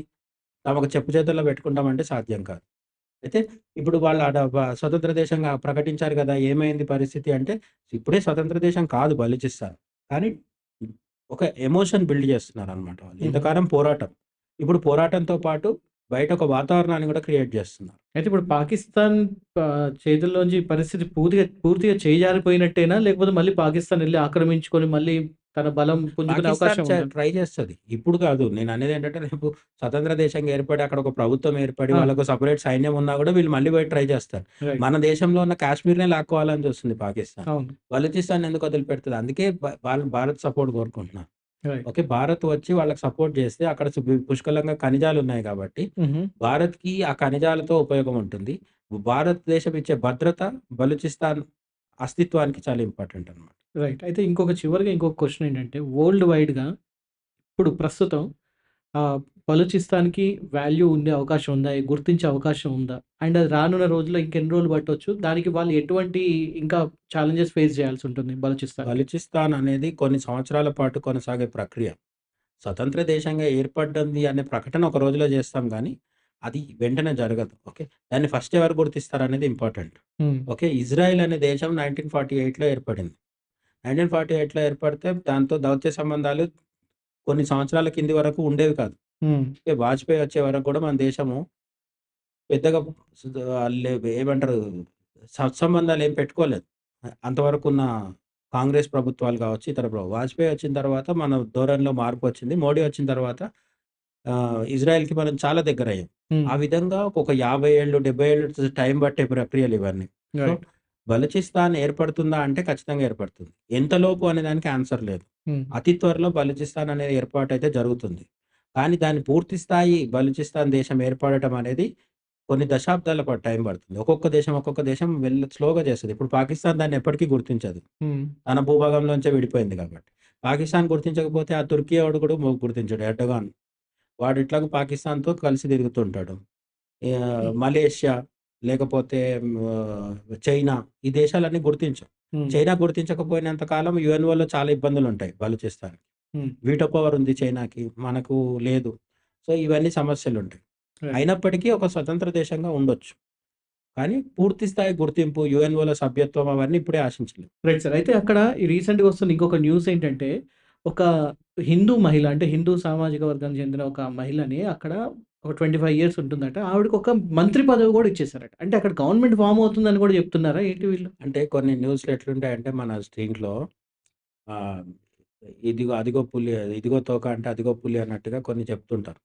తమకు చెప్పు చేతుల్లో పెట్టుకుంటామంటే సాధ్యం కాదు. అయితే ఇప్పుడు వాళ్ళు ఆడ స్వతంత్ర దేశంగా ప్రకటించారు గదా! ఏమైంది పరిస్థితి అంటే, ఇప్పుడే స్వతంత్ర దేశం కాదు బలూచిస్తాన్. కానీ ఒక ఎమోషన్ బిల్డ్ చేస్తున్నారనమాట వాళ్ళు. హుహు. ఇంతకాలం పోరాటం. ఇప్పుడు పోరాటంతో పాటు బయట ఒక వాతావరణాన్ని గూడా క్రియేట్ జేస్తున్నారు. అయితే ఇప్పుడు పాకిస్తాన్ చేతుల్లోంచి ఈ పరిస్థితి పూర్తిగా చేయి జారిపోయినట్టేనా? లేకపోతే మళ్ళీ పాకిస్తాన్ ఎళ్లి ఆక్రమించుకొని మళ్ళీ తన బలం పుంజుకునే పాకిస్తాన్ అవకాశం ఉందా? ట్రై చేస్తది. ఇప్పుడు కాదు. నేననేదేంటంటే రేపు స్వతంత్ర దేశంగా ఏర్పడి అక్కడ ఒక ప్రభుత్వం ఏర్పడి ఆ! వాళ్ళకు సెపరేట్ సైన్యం ఉన్నా గూడా వీళ్ళు మళ్ళీ పోయి ట్రై చేస్తారు. రైట్. మన దేశంలో ఉన్న కాశ్మీర్‌నే లాక్కోవాలని చూస్తుంది పాకిస్తాన్. అవును. బలూచిస్తాన్ ఎందుకు వదిలిపెడతది? అందుకే వాళ్ళు భారత్ సపోర్ట్ కోరుకుంటున్నారు. రైట్. ఓకే. భారత్ వచ్చి వాళ్ళకి సపోర్ట్ చేస్తే అక్కడ పుష్కలంగా ఖనిజాలున్నాయి కాబట్టి హుహు. భారత్‌కి ఆ ఖనిజాలతో ఉపయోగం ఉంటుంది. భారతదేశం ఇచ్చే భద్రత బలూచిస్తాన్ అస్తిత్వానికి చాలా ఇంపార్టెంట్ అన్నమాట. రైట్. అయితే చివరిగా ఇంకొక క్వెషన్ ఏంటంటే వరల్డ్ వైడ్‌గా ఇప్పుడు ప్రస్తుతం బలూచిస్తాన్‌కి వాల్యూ ఉండే అవకాశం ఉందా? గుర్తించే అవకాశం ఉందా? అండ్ అది రానున్న రోజుల్లో ఇంకెన్ని రోజులు పట్టొచ్చు? దానికి వాళ్ళు ఎటువంటి ఇంకా ఛాలెంజెస్ ఫేస్ చేయాల్సుంటుంది బలూచిస్తాన్‌కి? బలూచిస్తాన్ అనేది కొన్ని సంవత్సరాల పాటు కొనసాగే ప్రక్రియ. స్వతంత్ర దేశంగా ఏర్పడ్డంది అనే ప్రకటన ఒక రోజులో చేస్తాం గానీ, అది వెంటనే జరగదు. ఓకే. దాన్ని ఫస్ట్ ఎవరు గుర్తిస్తారనేది ఇంపార్టెంట్. హ్మ్. ఓకే. ఇజ్రాయెల్ అనే దేశం 1948లో ఏర్పడింది. 1948లో ఏర్పడితే దాంతో దౌత్య సంబంధాలు కొన్ని సంవత్సరాల కింది వరకు ఉండేవి కాదు. హ్మ్. ఓకే. వాజ్పేయి వచ్చే వరకు కూడా మన దేశము పెద్దగా ఏమంటారు సత్సంబంధాలేం పెట్టుకోలేదు. అంతవరకున్న కాంగ్రెస్ ప్రభుత్వాలు కావచ్చు, ఇతర వాజ్పేయి వచ్చిన తర్వాత మన ధోరణిలో మార్పొచ్చింది. మోడీ వచ్చిన తర్వాత ఇజ్రాయెల్‌కి మనం చాలా దగ్గరయ్యాం. హ్మ్. ఆ విధంగా ఒక 50 ఏళ్ళు, 70 ఏళ్ళు టైం పట్టే ప్రక్రియలివన్నీ. So, right. బలూచిస్తాన్ ఏర్పడుతుందా అంటే ఖచ్చితంగా ఏర్పడుతుంది. ఎంతలోపు అనే దానికి ఆన్సర్ లేదు. హ్మ్. అతి త్వరలో బలూచిస్తాన్ అనేది ఏర్పాటైతే జరుగుతుంది. కానీ దాని పూర్తి స్థాయి బలూచిస్తాన్ దేశం ఏర్పడటం అనేది కొన్ని దశాబ్దాల పాటు టైం పడుతుంది. ఒక్కొక్క దేశం స్లోగా చేస్తది. ఇప్పుడు పాకిస్తాన్ దాన్ని ఎప్పటికీ గుర్తించదు. హ్మ్. తన భూభాగంలోంచే విడిపోయింది కాబట్టి. పాకిస్తాన్ గుర్తించకపోతే ఆ తుర్కీ వాడు కూడా గుర్తించడు ఎర్డోగాన్. వాడు ఎట్లాగో పాకిస్తాన్‌తో కలిసి తిరుగుతుంటాడు. మలేషియా లేకపోతే చైనా ఈ దేశాలన్నీ గుర్తించవు. హ్మ్. చైనా గుర్తించకపోయినంత కాలం యూఎన్ఓలో చాలా ఇబ్బందులుంటాయి బలూచిస్తాన్‌కి. హ్మ్. వీటో పవర్ ఉంది చైనాకి. మనకు లేదు. సో, ఇవన్నీ సమస్యలుంటాయి. రైట్. అయినప్పటికీ ఒక స్వతంత్ర దేశంగా ఉండొచ్చు. కానీ పూర్తి స్థాయి గుర్తింపు, యూఎన్ఓలో సభ్యత్వం అవన్నీ ఇప్పుడే ఆశించలేం. Right sir. అయితే అక్కడ ఈ రీసెంట్‌గా వస్తున్న ఇంకొక న్యూస్ ఏంటంటే, ఒక హిందూ మహిళ అంటే హిందూ సామాజిక వర్గానికి చెందిన ఒక మహిళని అక్కడ ఒక 25 ఇయర్స్ ఉంటుందట. ఆవిడకి ఒక మంత్రి పదవి గూడా ఇచ్చేసారట. అంటే అక్కడ గవర్నమెంట్ ఫార్మ్ అవుతుందని గూడా చెప్తున్నారా ఏంటి వీళ్ళు? అంటే కొన్ని న్యూస్‌లు ఎట్లుంటాయంటే మన దీంట్లో ఆహ్, ఇదిగో అదిగో పులి, ఇదిగో తోక అంటే అదిగో పులి అన్నట్టుగా కొన్ని చెప్తుంటారు.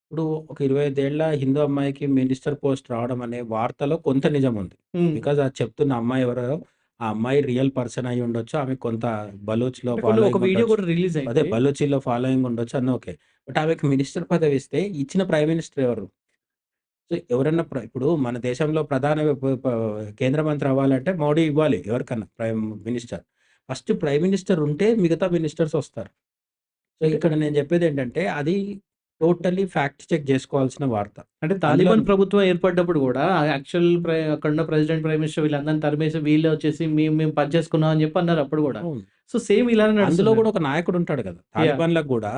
ఇప్పుడు ఒక 25 ఏళ్ల హిందూ అమ్మాయికి మినిస్టర్ పోస్ట్ రావడం అనే వార్తలో కొంత నిజముంది. హ్మ్. బికాజ్ అది చెప్తున్న అమ్మాయి ఎవరో, ఆ అమ్మాయి రియల్ పర్సన్ అయ్యుండొచ్చు. ఆమెకు కొంత బలూచ్‌లో అంటే కొన్ని ఒక ఫాలోయింగ్ వీడియో ఉండొచ్చు. కూడా రిలీజ్ అదే అయింది. బలూచీలో ఫాలోయింగ్ ఉండొచ్చు అన్నీ ఓకే. బట్ ఆమెకు మినిస్టర్ పదవి ఇస్తే ఇచ్చిన ప్రైమ్ మినిస్టర్ ఎవరు? సో, ఎవరన్నా ఇప్పుడు మన దేశంలో ప్రధాన కేంద్ర మంత్రి అవ్వాలంటే మోడీ ఇవ్వాలి ఎవరికన్నా prime minister. First prime minister ఉంటే మిగతా మినిస్టర్స్ వస్తారు. సో, అంటే ఇక్కడ నేను చెప్పేదేంటంటే అది టోటల్లీ ఫ్యాక్ట్ చెక్ జేసుకోవాల్సిన వార్త. అంటే అందులో తాలిబాన్ ప్రభుత్వం ఏర్పడ్డప్పుడు గూడా యాక్చువల్ అక్కడున్న ప్రెసిడెంట్, ప్రైమ్ మినిస్టర్ వీళ్ళందరిని తరిమేసి వీళ్ళే వచ్చేసి మేము పని చేసుకున్నాం అని చెప్పి అన్నారు అప్పుడు గూడా. అవును. సో, సేమ్ ఇలానే అందులో నడుస్తుంది. గూడా ఒక నాయకుడుంటాడు గదా! యాహ్! తాలిబాన్‌లకు గూడా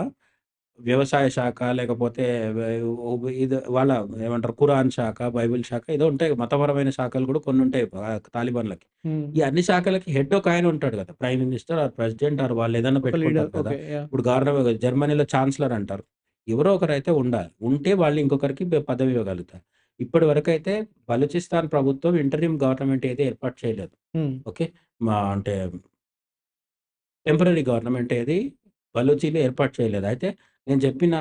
వ్యవసాయ శాఖ లేకపోతే వే ఇది వాళ్ళ ఏమంటారు ఖురాన్ శాఖ, బైబిల్ శాఖ ఏదో ఉంటాయి. మతపరమైన శాఖలు గూడా కొన్నుంటాయి తాలిబాన్‌లకి. హ్మ్. ఈ అన్ని శాఖలకి హెడ్ ఒకాయన ఉంటాడు గదా! Prime minister or president or వాళ్ళేదన్నా ఒక లీడర్. పెట్టుకుంటారు కదా! ఓకే. యాహ్! ఇప్పుడు జర్మనీలో ఛాన్సలర్ అంటారు. ఎవరో ఒకరైతే ఉండాలి. ఉంటే వాళ్ళు ఇంకొకరికి పదవి ఇవ్వగలుగుతారు. ఇప్పటి వరకైతే బలూచిస్తాన్ ప్రభుత్వం ఇంటరిమ్ గవర్నమెంట్ ఏది ఏర్పాటు చేయలేదు. హ్మ్. ఓకే. అంటే టెంపరరీ గవర్నమెంట్ ఏది బలూచీలో ఏర్పాటు చేయలేదు. అయితే నేను చెప్పిన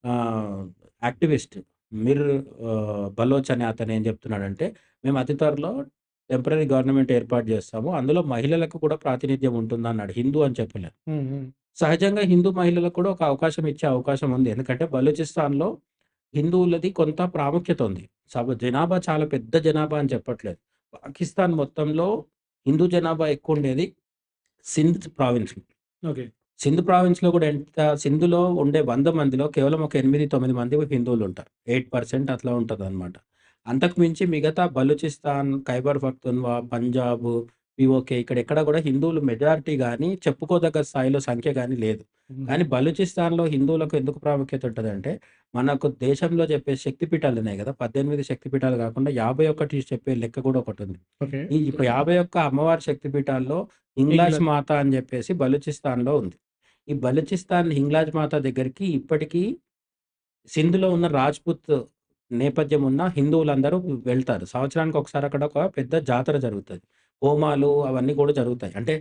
ఆహ్, యాక్టివిస్ట్ మిర్ బలోచ్ అనే అతను ఏం చెప్తున్నాడంటే, మేము అతి త్వరలో టెంపరరీ గవర్నమెంట్ ఏర్పాటు చేస్తాము. అందులో మహిళలకు కూడా ప్రాతినిధ్యం ఉంటుందన్నాడు. హిందూ అని చెప్పలేదు. హ్మ్. హ్మ్. సహజంగా హిందూ మహిళలకు కూడా ఒక అవకాశం ఇచ్చే అవకాశం ఉంది. ఎందుకంటే బలూచిస్తాన్‌లో హిందువులది కొంత ప్రాముఖ్యత ఉంది. జనాభా చాలా పెద్ద జనాభా అని చెప్పట్లేదు. పాకిస్తాన్ మొత్తంలో హిందూ జనాభా ఎక్కువుండేది సింధ్ ప్రావిన్స్‌లో. ఓకే. సింధ్ ప్రావిన్స్‌లో గూడా సింధులో ఉండే 100 మందిలో కేవలం ఒక 8, 9 మంది హిందువులుంటారు. 8% అట్లా ఉంటదనమాట. అంతకు మించి మిగతా బలూచిస్తాన్, ఖైబర్ పఖ్తూన్‌వా, పంజాబ్, పీఓకే ఇక్కడెక్కడ గూడా హిందువులు మెజారిటీ గాని, చెప్పుకోదగ్గ స్థాయిలో సంఖ్య గాని లేదు. హుహు. కానీ బలూచిస్తాన్‌లో హిందువులకు ఎందుకు ప్రాముఖ్యత ఉంటదంటే, మనకు దేశంలో చెప్పే శక్తి పీఠాలున్నాయి గదా! 18 శక్తి పీఠాలు గాకుండా 51 చెప్పే లెక్క గూడా ఒకటుంది. ఓకే. ఇప్పుడు 51 అమ్మవారి శక్తి పీఠాల్లో హింగ్లాజ్ ఇంగ్లాండ్. మాత అని జెప్పేసి బలూచిస్తాన్‌లో ఉంది. ఈ బలూచిస్తాన్ హింగ్లాజ్ మాత దగ్గరికి ఇప్పటికీ సింధ్‌లో ఉన్న రాజ్‌పుత్ నేపథ్యం ఉన్న హిందువులందరూ వెళ్తారు. సంవత్సరానికి ఒకసారి అక్కడ ఒక పెద్ద జాతర జరుగుతది. హోమాలు అవన్నీ కూడా జరుగుతాయి. అంటే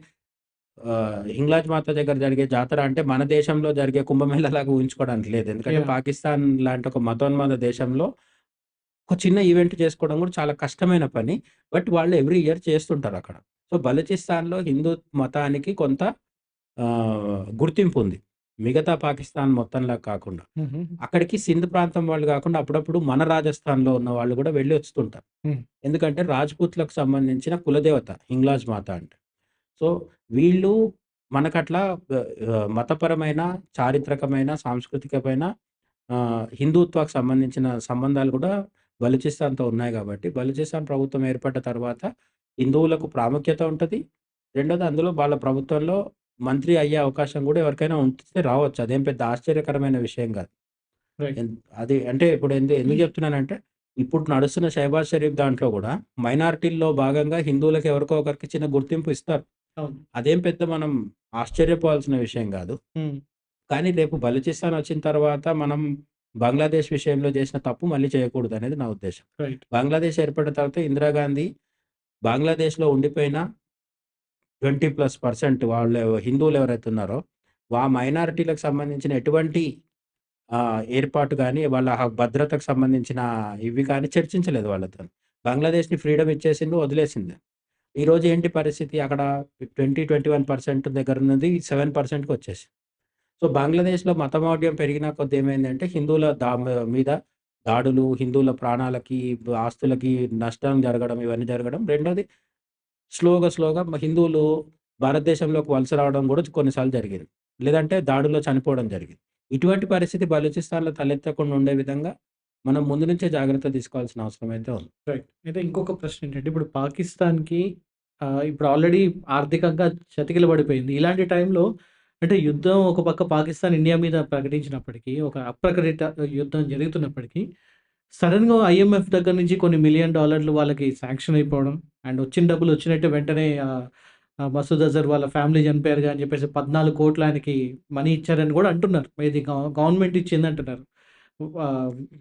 హింగ్లాజ్ మాత దగ్గర జరిగే జాతర అంటే మన దేశంలో జరిగే కుంభమేళాలాగా ఊహించుకోవడానికి లేదు. ఎందుకంటే యాహ్! పాకిస్తాన్ లాంటి ఒక మతోన్మాద దేశంలో ఒక చిన్న ఈవెంట్ చేసుకోవడం కూడా చాలా కష్టమైన పని. బట్ వాళ్ళు ఎవ్రీ ఇయర్ చేస్తుంటారక్కడ. సో, బలూచిస్తాన్‌లో హిందూ మతానికి కొంత గుర్తింపుంది. మిగతా పాకిస్తాన్ మొత్తంలా కాకుండా. హుహు. అక్కడికి సింధ్ ప్రాంతం వాళ్ళు గాకుండా అప్పుడప్పుడు మన రాజస్థాన్‌లో ఉన్న వాళ్ళు గూడా వెళ్లి వస్తుంటారు. హ్మ్. ఎందుకంటే రాజ్‌పూత్‌లకు సంబంధించిన కులదేవత హింగ్లాజ్ మాత అంటే. సో, వీళ్ళు మనకట్లా మతపరమైన, చారిత్రకమైన, సాంస్కృతికమైన హిందుత్వాకు సంబంధించిన సంబంధాలు గూడా బలూచిస్తాన్‌తో ఉన్నాయి గాబట్టి, బలూచిస్తాన్ ప్రభుత్వం ఏర్పడ్డ తర్వాత హిందువులకు ప్రాముఖ్యత ఉంటది. రెండోది అందులో వాళ్ళ ప్రభుత్వంలో మంత్రి అయ్యే అవకాశం గూడా ఎవరికైనా ఉంటే రావచ్చు. అదేం పెద్ద ఆశ్చర్యకరమైన విషయం గాదు. రైట్. ఎన్ అది అంటే ఇప్పుడు ఎందుకు జెప్తున్నానంటే, ఇప్పుడు నడుస్తున్న షహబాజ్ షరీఫ్ దాంట్లో గూడా మైనారిటీల్లో భాగంగా హిందువులకు ఎవరికో ఒకరికి చిన్న గుర్తింపు ఇస్తారు. అవును. అదేం పెద్ద మనం ఆశ్చర్యపోవాల్సిన విషయం గాదు. హ్మ్. కానీ రేపు బలూచిస్తాన్ వచ్చిన తర్వాత మనం బంగ్లాదేశ్ విషయంలో చేసిన తప్పు మళ్ళీ చేయకూడదనేది నా ఉద్దేశ్యం. రైట్. బంగ్లాదేశ్ ఏర్పడిన తర్వాత ఇందిరాగాంధీ బంగ్లాదేశ్‌లో ఉండిపోయిన 20+% వాళ్ళు హిందువులు ఎవరైతే ఉన్నారో, మైనారిటీలకు సంబంధించిన ఎటువంటి ఏర్పాటు గాని, వాళ్ళ భద్రతకు సంబంధించిన ఇవి కానీ చర్చించలేదు వాళ్ళతోని. బంగ్లాదేశ్‌ని ఫ్రీడమ్ ఇచ్చేసింది, వదిలేసింది. ఈరోజు ఏంటి పరిస్థితి అక్కడ 21% దగ్గర ఉన్నది 7%కి వచ్చేసింది. సో, బంగ్లాదేశ్‌లో మతమౌఢ్యం పెరిగిన కొద్దీ ఏమైందంటే హిందువుల మీద దాడులు, హిందువుల ప్రాణాలకి, ఆస్తులకి నష్టం జరగడం, ఇవన్నీ జరగడం. రెండోది స్లోగా హిందువులు భారతదేశంలోకి వలస రావడం గూడా కొన్నిసార్లు జరిగింది. లేదంటే దాడుల్లో చనిపోవడం జరిగింది. ఇటువంటి పరిస్థితి బలూచిస్తాన్‌లో తలెత్తకుండా ఉండే విధంగా మనం ముందు నుంచే జాగ్రత్త తీసుకోవాల్సిన అవసరం అయితే ఉంది. రైట్. అయితే ఇంకొక ప్రశ్న ఏంటంటే, ఇప్పుడు పాకిస్తాన్‌కి ఇప్పుడు ఆల్రెడీ ఆర్థికంగా చతికిల పడిపోయింది. ఇలాంటి టైంలో అంటే యుద్ధం ఒక పక్క పాకిస్తాన్ ఇండియా మీద ప్రకటించినప్పటికీ, ఒక అప్రకటిత యుద్ధం జరుగుతున్నప్పటికీ, సడెన్‌గా ఐఎంఎఫ్ దగ్గర నుంచి కొన్ని $1,000,000 వాళ్ళకి శాంక్షన్ అయిపోవడం, అండ్ వచ్చిన డబ్బులు వచ్చినట్టు వెంటనే మసూద్ అజర్ వాళ్ళ ఫ్యామిలీ చనిపోయారుగా అని చెప్పేసి 14,00,00,000 ఆయనకి మనీ ఇచ్చారని కూడా అంటున్నారు. ఇది గవర్నమెంట్ ఇచ్చిందంటున్నారు.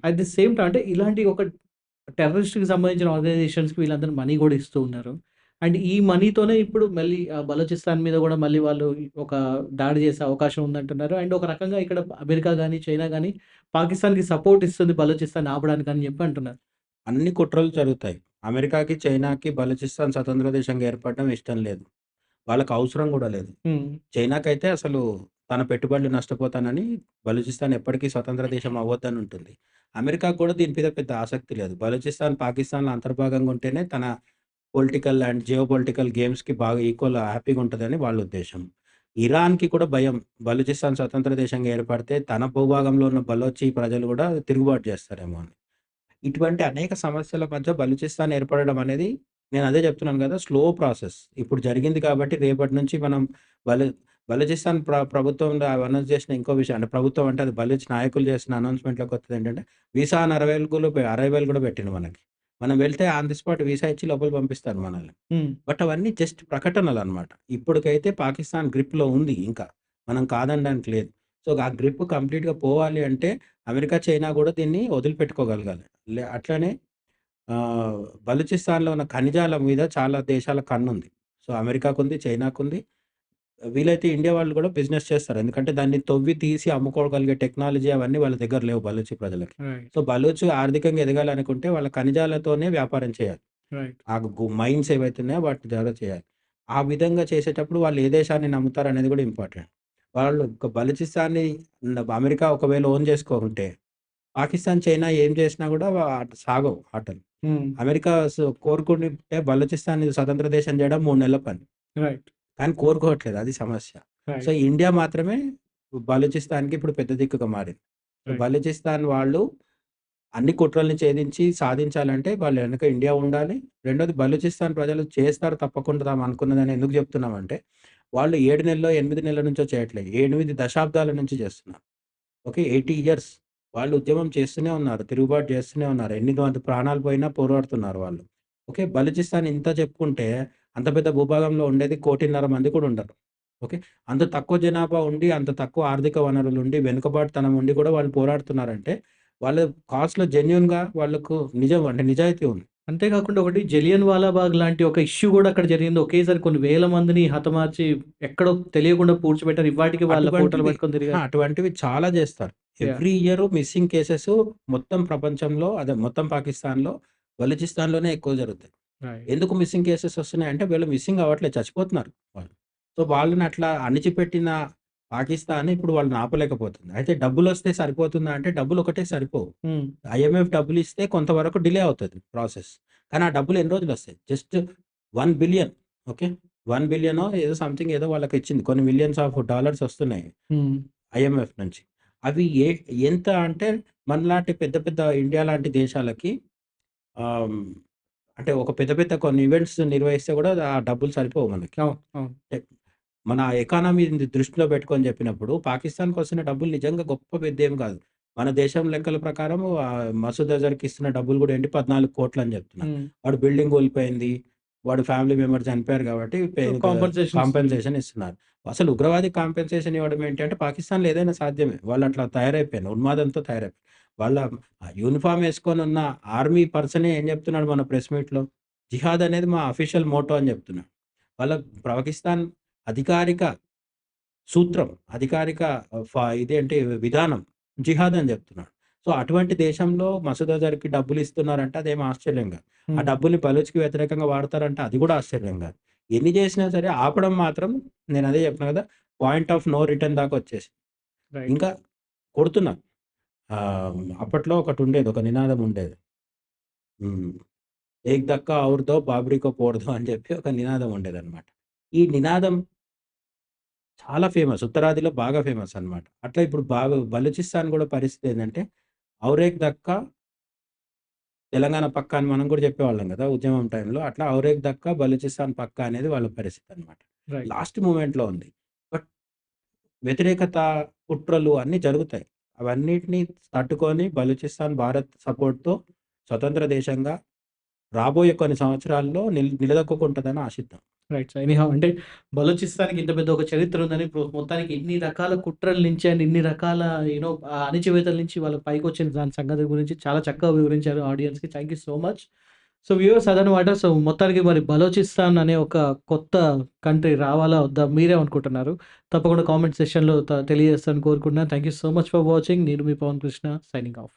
అట్ ది సేమ్ టైమ్ అంటే ఇలాంటి ఒక టెర్రరిస్ట్‌కి సంబంధించిన ఆర్గనైజేషన్స్‌కి వీళ్ళందరూ మనీ గూడా ఇస్తూ ఉన్నారు. అండ్ ఈ మనీతోనే ఇప్పుడు మళ్ళీ బలోచిస్తాన్ మీద గూడా మళ్ళీ వాళ్ళు ఒక దాడి చేసే అవకాశం ఉందంటున్నారు. అండ్ ఒక రకంగా ఇక్కడ అమెరికా గాని, చైనా గాని పాకిస్తాన్‌కి సపోర్ట్ ఇస్తుంది బలోచిస్తాన్ని ఆపడానికని చెప్పి అంటున్నారు. అన్ని కుట్రలు జరుగుతాయి. అమెరికాకి, చైనాకి బలూచిస్తాన్ స్వతంత్ర దేశంగా ఏర్పడడం ఇష్టం లేదు. వాళ్ళకి అవసరం గూడా లేదు. హ్మ్. చైనాకైతే అసలు తన పెట్టుబడులు నష్టపోతానని బలూచిస్తాన్ ఎప్పటికీ స్వతంత్ర దేశం అవ్వద్దని ఉంటుంది. అమెరికాకు కూడా దీని మీద పెద్ద ఆసక్తి లేదు. బలూచిస్తాన్ పాకిస్తాన్‌లో అంతర్భాగంగా ఉంటేనే తన పొలిటికల్ అండ్ జియోపొలిటికల్ గేమ్స్‌కి బాగా ఈక్వల్ హ్యాపీగా ఉంటదని వాళ్ళ ఉద్దేశ్యం. ఇరాన్‌కి కూడా భయం. బలూచిస్తాన్ స్వతంత్ర దేశంగా ఏర్పడితే తన భూభాగంలో ఉన్న బలోచి ప్రజలు గూడా తిరుగుబాటు చేస్తారేమో అని. ఇటువంటి అనేక సమస్యల మధ్య బలూచిస్తాన్ ఏర్పడడం అనేది నేనదే చెప్తున్నాను గదా! Slow process. ఇప్పుడు జరిగింది కాబట్టి రేపటి నుంచి మనం బలు బలూచిస్తాన్ ప్రభుత్వం అనౌన్స్ చేసిన ఇంకో విషయం అంటే ప్రభుత్వం అంటే అది బలూచ్ నాయకులు చేసిన అనౌన్స్‌మెంట్‌లో కొత్తదేంటంటే వీసా ఆన్ అరైవల్ గూడా పెట్టిండు మనకి. మనం వెళ్తే ఆన్ ది స్పాట్ వీసా ఇచ్చి లోపలికి పంపిస్తారు మనల్ని. హ్మ్. బట్ అవన్నీ జస్ట్ ప్రకటనలనమాట. ఇప్పటికైతే పాకిస్తాన్ గ్రిప్‌లో ఉంది ఇంకా. మనం కాదనడానికి లేదు. సో, ఆ గ్రిప్ కంప్లీట్‌గా పోవాలి అంటే అమెరికా, చైనా గూడా దీన్ని వదిలిపెట్టుకోగలగాలి. అట్లనే ఆహ్, బలూచిస్తాన్‌లో ఉన్న ఖనిజాల మీద చాలా దేశాల కన్నుంది. సో, అమెరికాకుంది, చైనాకుంది. వీలైతే ఇండియా వాళ్ళు గూడా బిజినెస్ చేస్తారు. ఎందుకంటే దాన్ని తవ్వి తీసి అమ్ముకోగలిగే టెక్నాలజీ అవన్నీ వాళ్ళ దగ్గర లేవు బలూచి ప్రజలకి. రైట్. సో, బలూచ్ ఆర్థికంగా ఎదగాలనుకుంటే వాళ్ళ ఖనిజాలతోనే వ్యాపారం చేయాలి. రైట్. ఆ మైన్స్ ఏవైతే ఉన్నాయో వాటి ద్వారా చేయాలి. ఆ విధంగా చేసేటప్పుడు వాళ్ళు ఏ దేశాన్ని నమ్ముతారనేది గూడా ఇంపార్టెంట్. వాళ్ళు ఒక బలూచిస్తాన్‌ని అమెరికా ఒకవేళ ఓన్ జేసుకోకుంటే, పాకిస్తాన్, చైనా ఏం చేసినా గూడా అటు సాగవు ఆటలు. హ్మ్. అమెరికా కోరుకుంటే బలూచిస్తాన్‌ని స్వతంత్ర దేశం చేయడం 3 నెలల పని. రైట్. కానీ కోరుకోవట్లేదు అది సమస్య. So, right. ఇండియా మాత్రమే బలూచిస్తాన్‌కి ఇప్పుడు పెద్ద దిక్కుగా మారింది. So, right. బలూచిస్తాన్ వాళ్ళు అన్ని కుట్రల్ని ఛేదించి సాధించాలంటే వాళ్ళ వెనక ఇండియా ఉండాలి. రెండోది బలూచిస్తాన్ ప్రజలు చేస్తారు తప్పకుండా తాము అనుకున్నదని ఎందుకు చెప్తున్నామంటే, వాళ్ళు 7 నెల్లో, 8 నెలల నుంచో చేయట్లేదు. 8 దశాబ్దాల నుంచి చేస్తున్నారు. ఓకే. 80 ఇయర్స్. వాళ్ళు ఉద్యమం చేస్తూనే ఉన్నారు. తిరుగుబాటు చేస్తూనే ఉన్నారు. ఎన్ని మంది ప్రాణాలు పోయినా పోరాడుతున్నారు వాళ్ళు. ఓకే. బలూచిస్తాన్ ఇంత చెప్పుకుంటే అంత పెద్ద భూభాగంలో ఉండేది 1,50,00,000 మంది కూడా ఉండరు. ఓకే. అంత తక్కువ జనాభా ఉండి, అంత తక్కువ ఆర్థిక వనరులుండి, వెనుకబాటుతనం ఉండి కూడా వాళ్ళు పోరాడుతున్నారంటే, వాళ్ళ కాస్ట్‌లో జెన్యూన్‌గా వాళ్ళకు నిజం అంటే నిజాయితీ ఉంది. అంతే కాకుండా ఒకటి 'జలియన్ వాలాబాగ్' లాంటి ఒక ఇష్యూ గూడా అక్కడ జరిగింది. ఒకేసారి కొన్ని వేల మందిని హతమార్చి ఎక్కడో తెలియకుండా పూడ్చిపెట్టారు. ఇవాటికి వాళ్ళ ఫోటోలు అటువంటివి పట్టుకొని తిరిగారు. అటువంటివి చాలా జేస్తారు. Yeah! Every year missing cases మొత్తం ప్రపంచంలో అదే మొత్తం పాకిస్తాన్‌లో, బలూచిస్తాన్‌లోనే ఎక్కువ జరుగుతాయి. రైట్. ఎందుకు మిస్సింగ్ కేసెస్ వస్తున్నాయంటే వీళ్ళు మిస్సింగ్ అవ్వట్లేదు. చచ్చిపోతున్నారు వాళ్ళు. సో, వాళ్ళని అట్లా అణిచిపెట్టిన పాకిస్తాన్ ఇప్పుడు వాళ్ళని ఆపలేకపోతుంది. అయితే డబ్బులొస్తే సరిపోతుందా అంటే డబ్బులు ఒకటే సరిపోవు. హ్మ్. ఐఎంఎఫ్ డబ్బులిస్తే కొంతవరకు డిలే అవుతది ప్రాసెస్. కానీ ఆ డబ్బులు ఎన్ని రోజులొస్తాయి? Just 1,000,000,000 okay. 1,000,000,000 ఏదో సంథింగ్ ఏదో వాళ్ళకిచ్చింది. కొన్ని మిలియన్స్ ఆఫ్ డాలర్స్ వస్తున్నాయి హ్మ్. ఐఎంఎఫ్ నుంచి. అవి ఎంత అంటే మనలాంటి పెద్ద పెద్ద ఇండియా లాంటి దేశాలకి ఆహ్, అంటే ఒక పెద్ద పెద్ద కొన్ని ఈవెంట్స్ నిర్వహిస్తే గూడా ఆ డబ్బులు సరిపోవు మనకి. అవును. అవును. అంటే మన ఎకానమీని దృష్టిలో పెట్టుకొని చెప్పినప్పుడు పాకిస్తాన్‌కొస్తున్న డబ్బులు నిజంగా గొప్ప పెద్దేం గాదు. మన దేశం లెక్కల ప్రకారం మసూద్ అజర్‌కి ఇస్తున్న డబ్బులు గూడా ఏంటి 14,00,00,000 అని జెప్తున్నారు. హ్మ్. వాడు బిల్డింగ్ కూలిపోయింది. వాడు ఫ్యామిలీ మెంబర్ చనిపోయారు గాబట్టి సో, కాంపెన్సేషన్ ఇస్తున్నారు. కాంపెన్సేషన్ ఇస్తున్నారు. అసలు ఉగ్రవాదికి కాంపెన్సేషన్ ఇవ్వడం ఏంటి అంటే పాకిస్తాన్‌లో ఏదైనా సాధ్యమే. వాళ్ళట్లా తయారైపోయారు. ఉన్మాదంతో తయారైపోయారు. వాళ్ళ యూనిఫార్మ్ యేసుకొనున్న ఆర్మీ పర్సనే ఏం జెప్తున్నాడు మన ప్రెస్ మీట్‌లో, జిహాద్ అనేది మా అఫీషియల్ మోటో అని జెప్తున్నాడు. వాళ్ళ పాకిస్తాన్ అధికారిక సూత్రం, అధికారిక ఇదేంటి విధానం జిహాద్ అని జెప్తున్నాడు. సో, అటువంటి దేశంలో మసూద్ అజర్‌కి డబ్బులిస్తున్నారంటే అదేమి ఆశ్చర్యం గాదు. ఆ హ్మ్. డబ్బుల్ని బలూచ్‌కి వ్యతిరేకంగా వాడతారంటే అది గూడా ఆశ్చర్యం గాదు. ఎన్ని జేసినా సరే ఆపడం మాత్రం నేనదే జెప్తున్నా గదా! పాయింట్ ఆఫ్ నో రిటర్న్ దాకా వచ్చేసింది. రైట్. ఇంకా కొడుతున్నారు. అప్పట్లో ఒకటుండేది. ఒక నినాదం ఉండేది. హ్మ్. 'ఏక్ దక్కా ఔర్ దో బాబ్రీ కో ఫోడ్ దో' అని జెప్పి ఒక నినాదం ఉండేదనమాట. ఈ నినాదం చాలా ఫేమస్. ఉత్తరాదిలో బాగా ఫేమస్ అన్నమాట. అట్లా ఇప్పుడు బలూచిస్తాన్ గూడా పరిస్థితి ఏందంటే, ఔర్ ఏక్ దక్కా తెలంగాణ పక్కా అని మనం గూడా జెప్పేవాళ్ళం గదా! ఉద్యమం టైంలో. అట్లా ఔర్ ఏక్ దక్కా బలూచిస్తాన్ పక్కా అనేది వాళ్ళ పరిస్థితి అన్నమాట. రైట్. లాస్ట్ మూమెంట్‌లో ఉంది. బట్ వ్యతిరేకత, కుట్రలు అన్నీ జరుగుతాయి. అవన్నిటిని తట్టుకొని బలూచిస్తాన్ భారత్ సపోర్ట్‌తో స్వతంత్ర దేశంగా రాబోయే కొన్ని సంవత్సరాల్లో నిలదొక్కుకుంటదని ఆశిద్దాం. Right sir. ఎనీహౌ అంటే బలూచిస్తాన్‌కి ఇంత పెద్ద ఒక చరిత్ర ఉందని ఇప్పుడు మొత్తానికి ఇన్ని రకాల కుట్రల నుంచి అండ్ ఇన్ని రకాల అణిచివేతల నుంచి వాళ్ళు పైకొచ్చిన దాని సంగతి గురించి చాలా చక్కగా వివరించారు ఆడియన్స్‌కి. Thank you so much. So viewers అదనమాట. సో మొత్తానికి మరి బలోచిస్తాన్ అనే ఒక కొత్త కంట్రీ రావాలా? వద్దా? మీరేమనుకుంటున్నారు? తప్పకుండా కామెంట్ సెక్షన్‌లో తెలియజేస్తారని కోరుకుంటున్నాను. Thank you so much for watching. నేను మీ పవన్ కృష్ణ సైనింగ్ ఆఫ్.